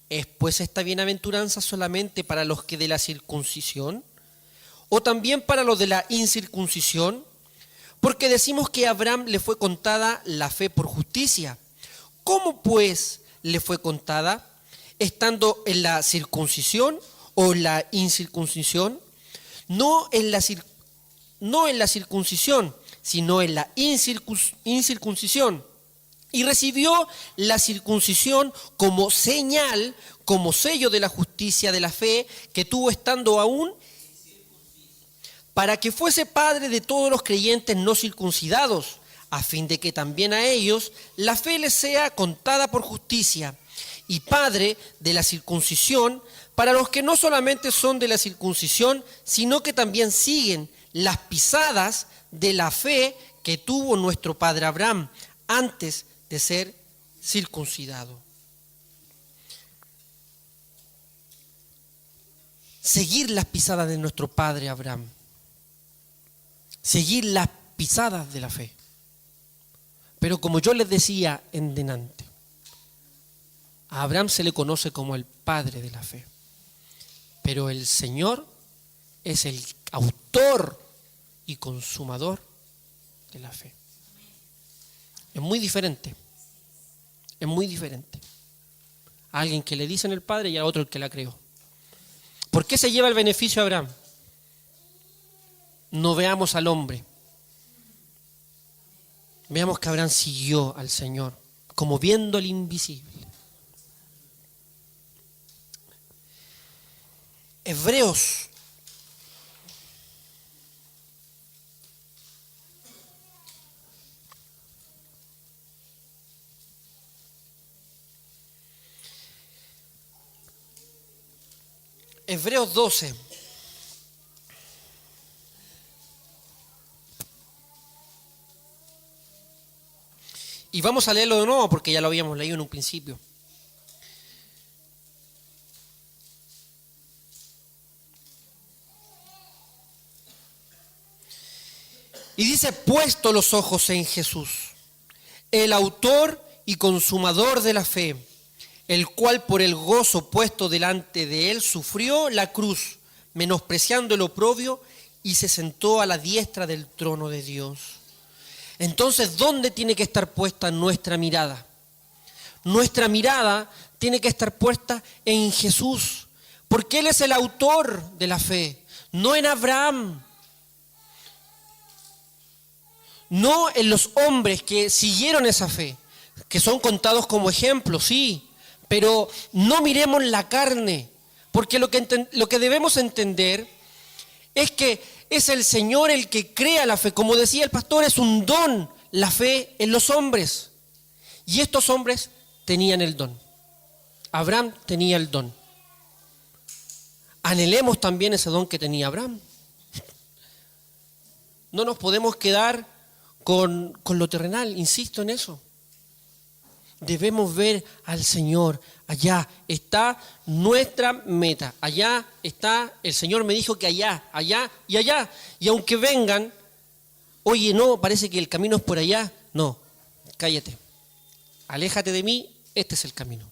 ¿Es pues esta bienaventuranza solamente para los que de la circuncisión? ¿O también para los de la incircuncisión? Porque decimos que a Abraham le fue contada la fe por justicia. ¿Cómo pues le fue contada? ¿Estando en la circuncisión o en la incircuncisión? No en la circuncisión, sino en la incircuncisión. Y recibió la circuncisión como señal, como sello de la justicia de la fe que tuvo estando aún, para que fuese padre de todos los creyentes no circuncidados, a fin de que también a ellos la fe les sea contada por justicia, y padre de la circuncisión para los que no solamente son de la circuncisión, sino que también siguen las pisadas de la fe que tuvo nuestro padre Abraham antes de ser circuncidado. Seguir las pisadas de nuestro padre Abraham. Seguir las pisadas de la fe. Pero como yo les decía en delante, a Abraham se le conoce como el padre de la fe. Pero el Señor es el autor y consumador de la fe. Es muy diferente. Es muy diferente. A alguien que le dicen el padre y a otro el que la creó. ¿Por qué se lleva el beneficio a Abraham? No veamos al hombre. Veamos que Abraham siguió al Señor, como viendo el invisible. Hebreos Hebreos 12. Y vamos a leerlo de nuevo porque ya lo habíamos leído en un principio. Y dice: puesto los ojos en Jesús, el autor y consumador de la fe, el cual por el gozo puesto delante de él sufrió la cruz, menospreciando el oprobio, y se sentó a la diestra del trono de Dios. Entonces, ¿dónde tiene que estar puesta nuestra mirada? Nuestra mirada tiene que estar puesta en Jesús, porque Él es el autor de la fe, no en Abraham, no en los hombres que siguieron esa fe, que son contados como ejemplos, sí, pero no miremos la carne, porque lo que debemos entender es que es el Señor el que crea la fe. Como decía el pastor, es un don la fe en los hombres. Y estos hombres tenían el don. Abraham tenía el don. Anhelemos también ese don que tenía Abraham. No nos podemos quedar con lo terrenal, insisto en eso. Debemos ver al Señor. Allá está nuestra meta. Allá está, el Señor me dijo que allá y allá. Y aunque vengan, oye, no, parece que el camino es por allá. No, cállate. Aléjate de mí, este es el camino.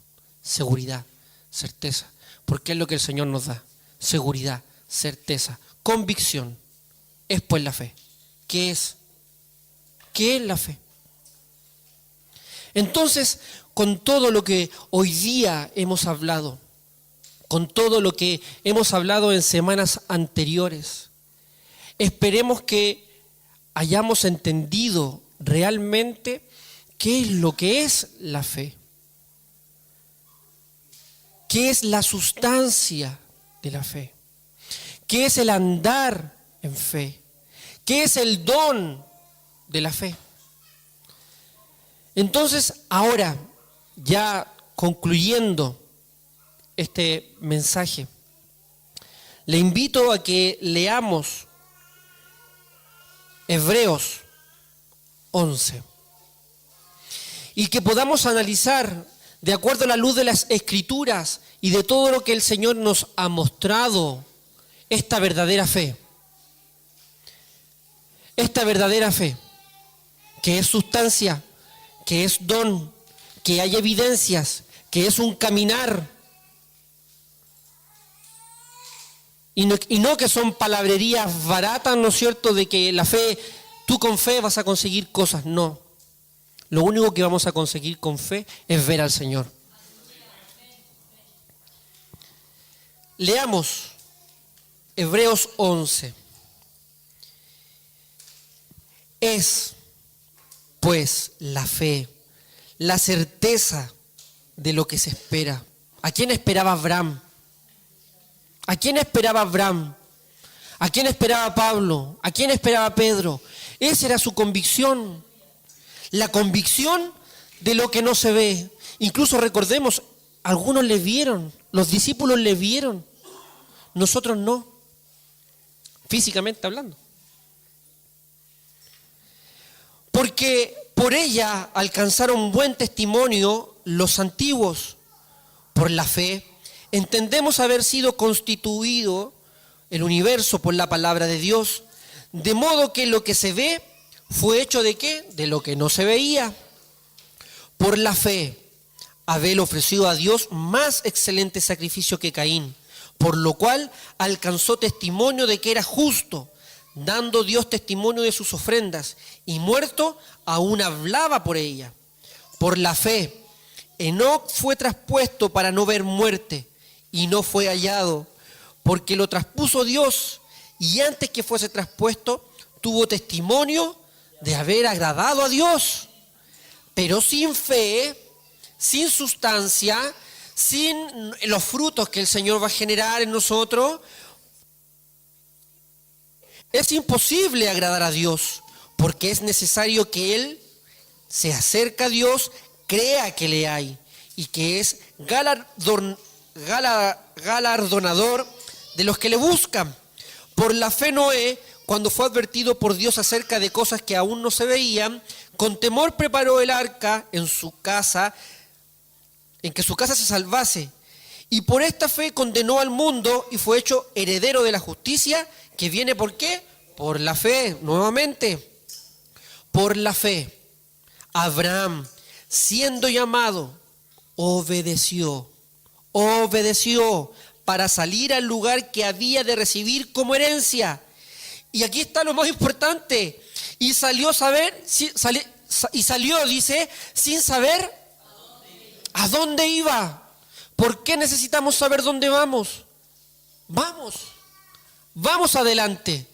Seguridad, certeza. Porque es lo que el Señor nos da. Seguridad, certeza, convicción. Es pues la fe. ¿Qué es? ¿Qué es la fe? Entonces, con todo lo que hoy día hemos hablado, con todo lo que hemos hablado en semanas anteriores, esperemos que hayamos entendido realmente qué es lo que es la fe, qué es la sustancia de la fe, qué es el andar en fe, qué es el don de la fe. Entonces, ahora, ya concluyendo este mensaje, le invito a que leamos Hebreos 11 y que podamos analizar de acuerdo a la luz de las Escrituras y de todo lo que el Señor nos ha mostrado, esta verdadera fe. Esta verdadera fe, que es sustancia, que es don, que hay evidencias, que es un caminar. Y no que son palabrerías baratas, ¿no es cierto?, de que la fe, tú con fe vas a conseguir cosas. No. Lo único que vamos a conseguir con fe es ver al Señor. Leamos Hebreos 11. Es, pues, la fe, la certeza de lo que se espera. ¿A quién esperaba Abraham? ¿A quién esperaba Abraham? ¿A quién esperaba Pablo? ¿A quién esperaba Pedro? Esa era su convicción. La convicción de lo que no se ve. Incluso recordemos, algunos le vieron, los discípulos le vieron, nosotros no, físicamente hablando. Porque por ella alcanzaron buen testimonio los antiguos. Por la fe entendemos haber sido constituido el universo por la palabra de Dios, de modo que lo que se ve fue hecho ¿de qué? De lo que no se veía. Por la fe, Abel ofreció a Dios más excelente sacrificio que Caín, por lo cual alcanzó testimonio de que era justo, dando Dios testimonio de sus ofrendas, y muerto aún hablaba por ella. Por la fe, Enoc fue traspuesto para no ver muerte, y no fue hallado, porque lo traspuso Dios, y antes que fuese traspuesto, tuvo testimonio de haber agradado a Dios. Pero sin fe, sin sustancia, sin los frutos que el Señor va a generar en nosotros, es imposible agradar a Dios, porque es necesario que Él se acerque a Dios, crea que le hay y que es galardonador de los que le buscan. Por la fe Noé, cuando fue advertido por Dios acerca de cosas que aún no se veían, con temor preparó el arca en su casa, en que su casa se salvase. Y por esta fe condenó al mundo y fue hecho heredero de la justicia, que viene ¿por qué? Por la fe, nuevamente. Por la fe, Abraham, siendo llamado, obedeció para salir al lugar que había de recibir como herencia. Y aquí está lo más importante. Y salió, dice, sin saber a dónde iba. ¿Por qué necesitamos saber dónde vamos? Vamos adelante.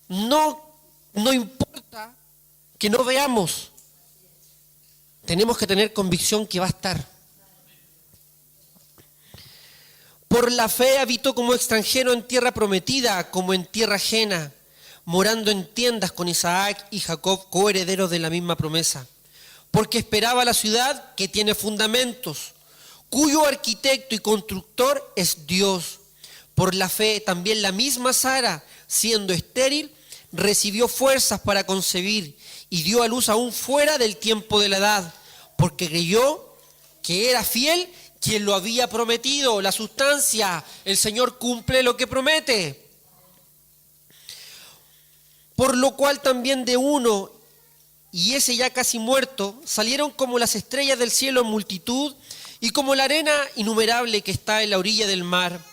No importa que no veamos. Tenemos que tener convicción que va a estar. Por la fe habitó como extranjero en tierra prometida, como en tierra ajena, morando en tiendas con Isaac y Jacob, coherederos de la misma promesa. Porque esperaba la ciudad que tiene fundamentos, cuyo arquitecto y constructor es Dios. Por la fe también la misma Sara, siendo estéril, recibió fuerzas para concebir y dio a luz aún fuera del tiempo de la edad, porque creyó que era fiel quien lo había prometido. La sustancia, el Señor cumple lo que promete. Por lo cual también de uno, y ese ya casi muerto, salieron como las estrellas del cielo en multitud, y como la arena innumerable que está en la orilla del mar.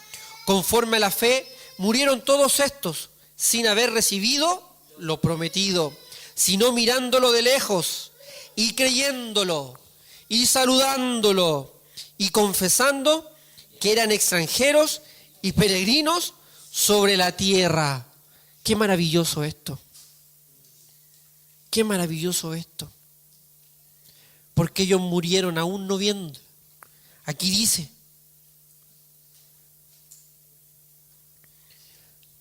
Conforme a la fe, murieron todos estos, sin haber recibido lo prometido, sino mirándolo de lejos, y creyéndolo, y saludándolo, y confesando que eran extranjeros y peregrinos sobre la tierra. Qué maravilloso esto. Qué maravilloso esto. Porque ellos murieron aún no viendo. Aquí dice,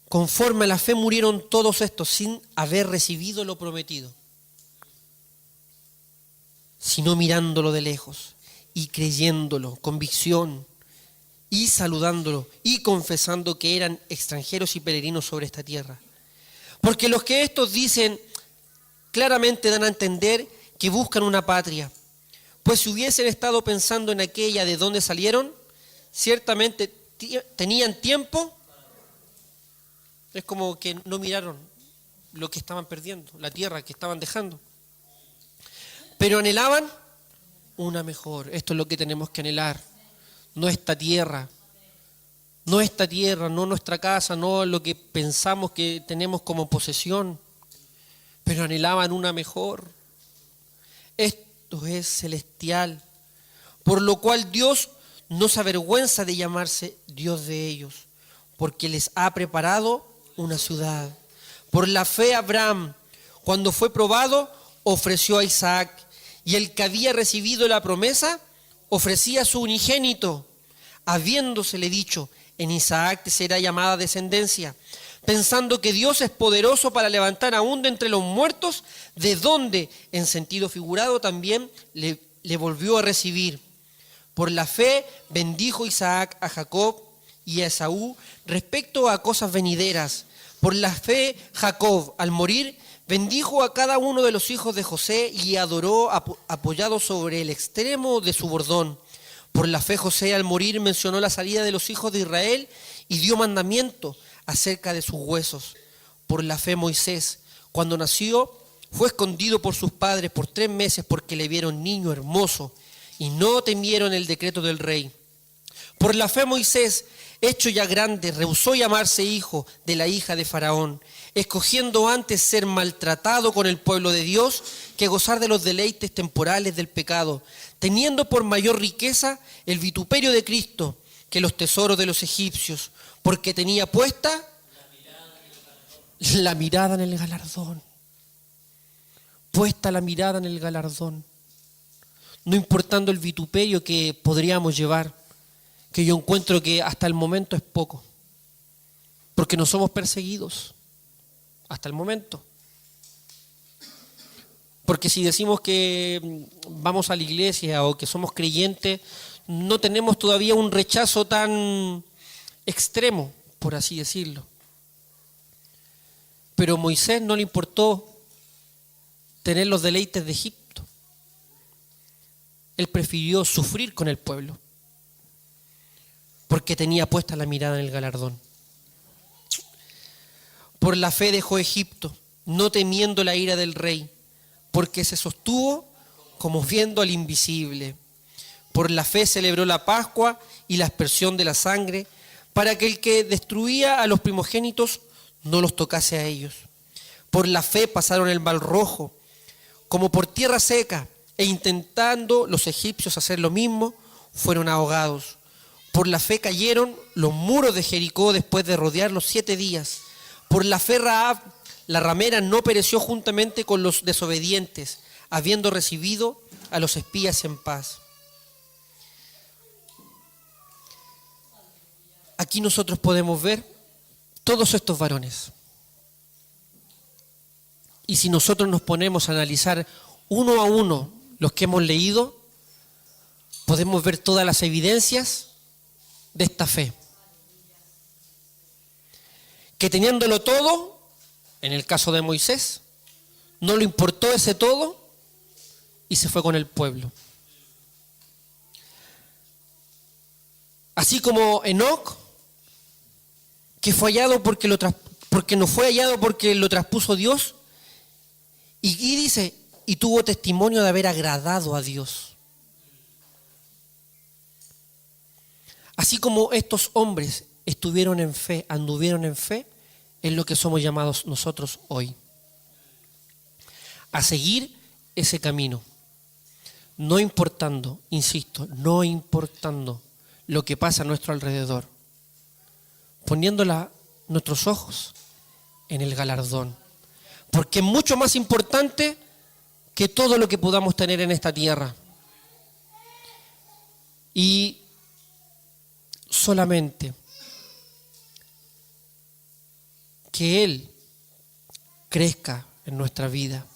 conforme a la fe murieron todos estos sin haber recibido lo prometido, sino mirándolo de lejos y creyéndolo, convicción, y saludándolo y confesando que eran extranjeros y peregrinos sobre esta tierra. Porque los que estos dicen claramente dan a entender que buscan una patria, pues si hubiesen estado pensando en aquella de donde salieron, ciertamente tenían tiempo. Es como que no miraron lo que estaban perdiendo, la tierra que estaban dejando. Pero anhelaban una mejor. Esto es lo que tenemos que anhelar. No esta tierra, no nuestra casa, no lo que pensamos que tenemos como posesión, pero anhelaban una mejor. Esto es celestial, por lo cual Dios no se avergüenza de llamarse Dios de ellos, porque les ha preparado una ciudad. Por la fe Abraham, cuando fue probado, ofreció a Isaac, y el que había recibido la promesa ofrecía a su unigénito, habiéndosele dicho: en Isaac te será llamada descendencia, pensando que Dios es poderoso para levantar aún de entre los muertos, de donde, en sentido figurado, también le volvió a recibir. Por la fe bendijo Isaac a Jacob y a Esaú respecto a cosas venideras. Por la fe Jacob, al morir, bendijo a cada uno de los hijos de José y adoró apoyado sobre el extremo de su bordón. Por la fe José, al morir, mencionó la salida de los hijos de Israel y dio mandamiento acerca de sus huesos. Por la fe Moisés, cuando nació, fue escondido por sus padres por 3 meses porque le vieron niño hermoso y no temieron el decreto del rey. Por la fe Moisés, hecho ya grande, rehusó llamarse hijo de la hija de Faraón, escogiendo antes ser maltratado con el pueblo de Dios que gozar de los deleites temporales del pecado, teniendo por mayor riqueza el vituperio de Cristo que los tesoros de los egipcios, porque tenía puesta la mirada en el galardón. Puesta la mirada en el galardón. No importando el vituperio que podríamos llevar, que yo encuentro que hasta el momento es poco, porque no somos perseguidos, hasta el momento. Porque si decimos que vamos a la iglesia o que somos creyentes, no tenemos todavía un rechazo tan extremo, por así decirlo. Pero a Moisés no le importó tener los deleites de Egipto. Él prefirió sufrir con el pueblo, porque tenía puesta la mirada en el galardón. Por la fe dejó Egipto, no temiendo la ira del rey, porque se sostuvo como viendo al invisible. Por la fe celebró la Pascua y la aspersión de la sangre, para que el que destruía a los primogénitos no los tocase a ellos. Por la fe pasaron el Mar Rojo, como por tierra seca, e intentando los egipcios hacer lo mismo, fueron ahogados. Por la fe cayeron los muros de Jericó después de rodearlos 7 días. Por la fe Rahab, la ramera, no pereció juntamente con los desobedientes, habiendo recibido a los espías en paz. Aquí nosotros podemos ver todos estos varones. Y si nosotros nos ponemos a analizar uno a uno los que hemos leído, podemos ver todas las evidencias de esta fe. Que teniéndolo todo, en el caso de Moisés, no le importó ese todo y se fue con el pueblo. Así como Enoc, que fue hallado porque no fue hallado porque lo traspuso Dios, y dice, y tuvo testimonio de haber agradado a Dios. Así como estos hombres estuvieron en fe, anduvieron en fe, es lo que somos llamados nosotros hoy. A seguir ese camino, no importando, insisto, no importando lo que pasa a nuestro alrededor, poniendo nuestros ojos en el galardón, porque es mucho más importante que todo lo que podamos tener en esta tierra. Y solamente que Él crezca en nuestra vida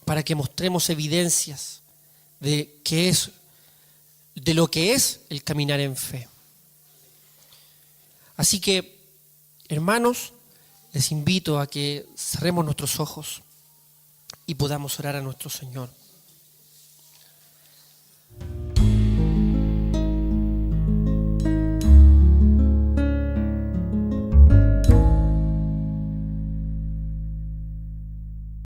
para que mostremos evidencias de que es de lo que es el caminar en fe. Así que, hermanos, les invito a que cerremos nuestros ojos y podamos orar a nuestro Señor.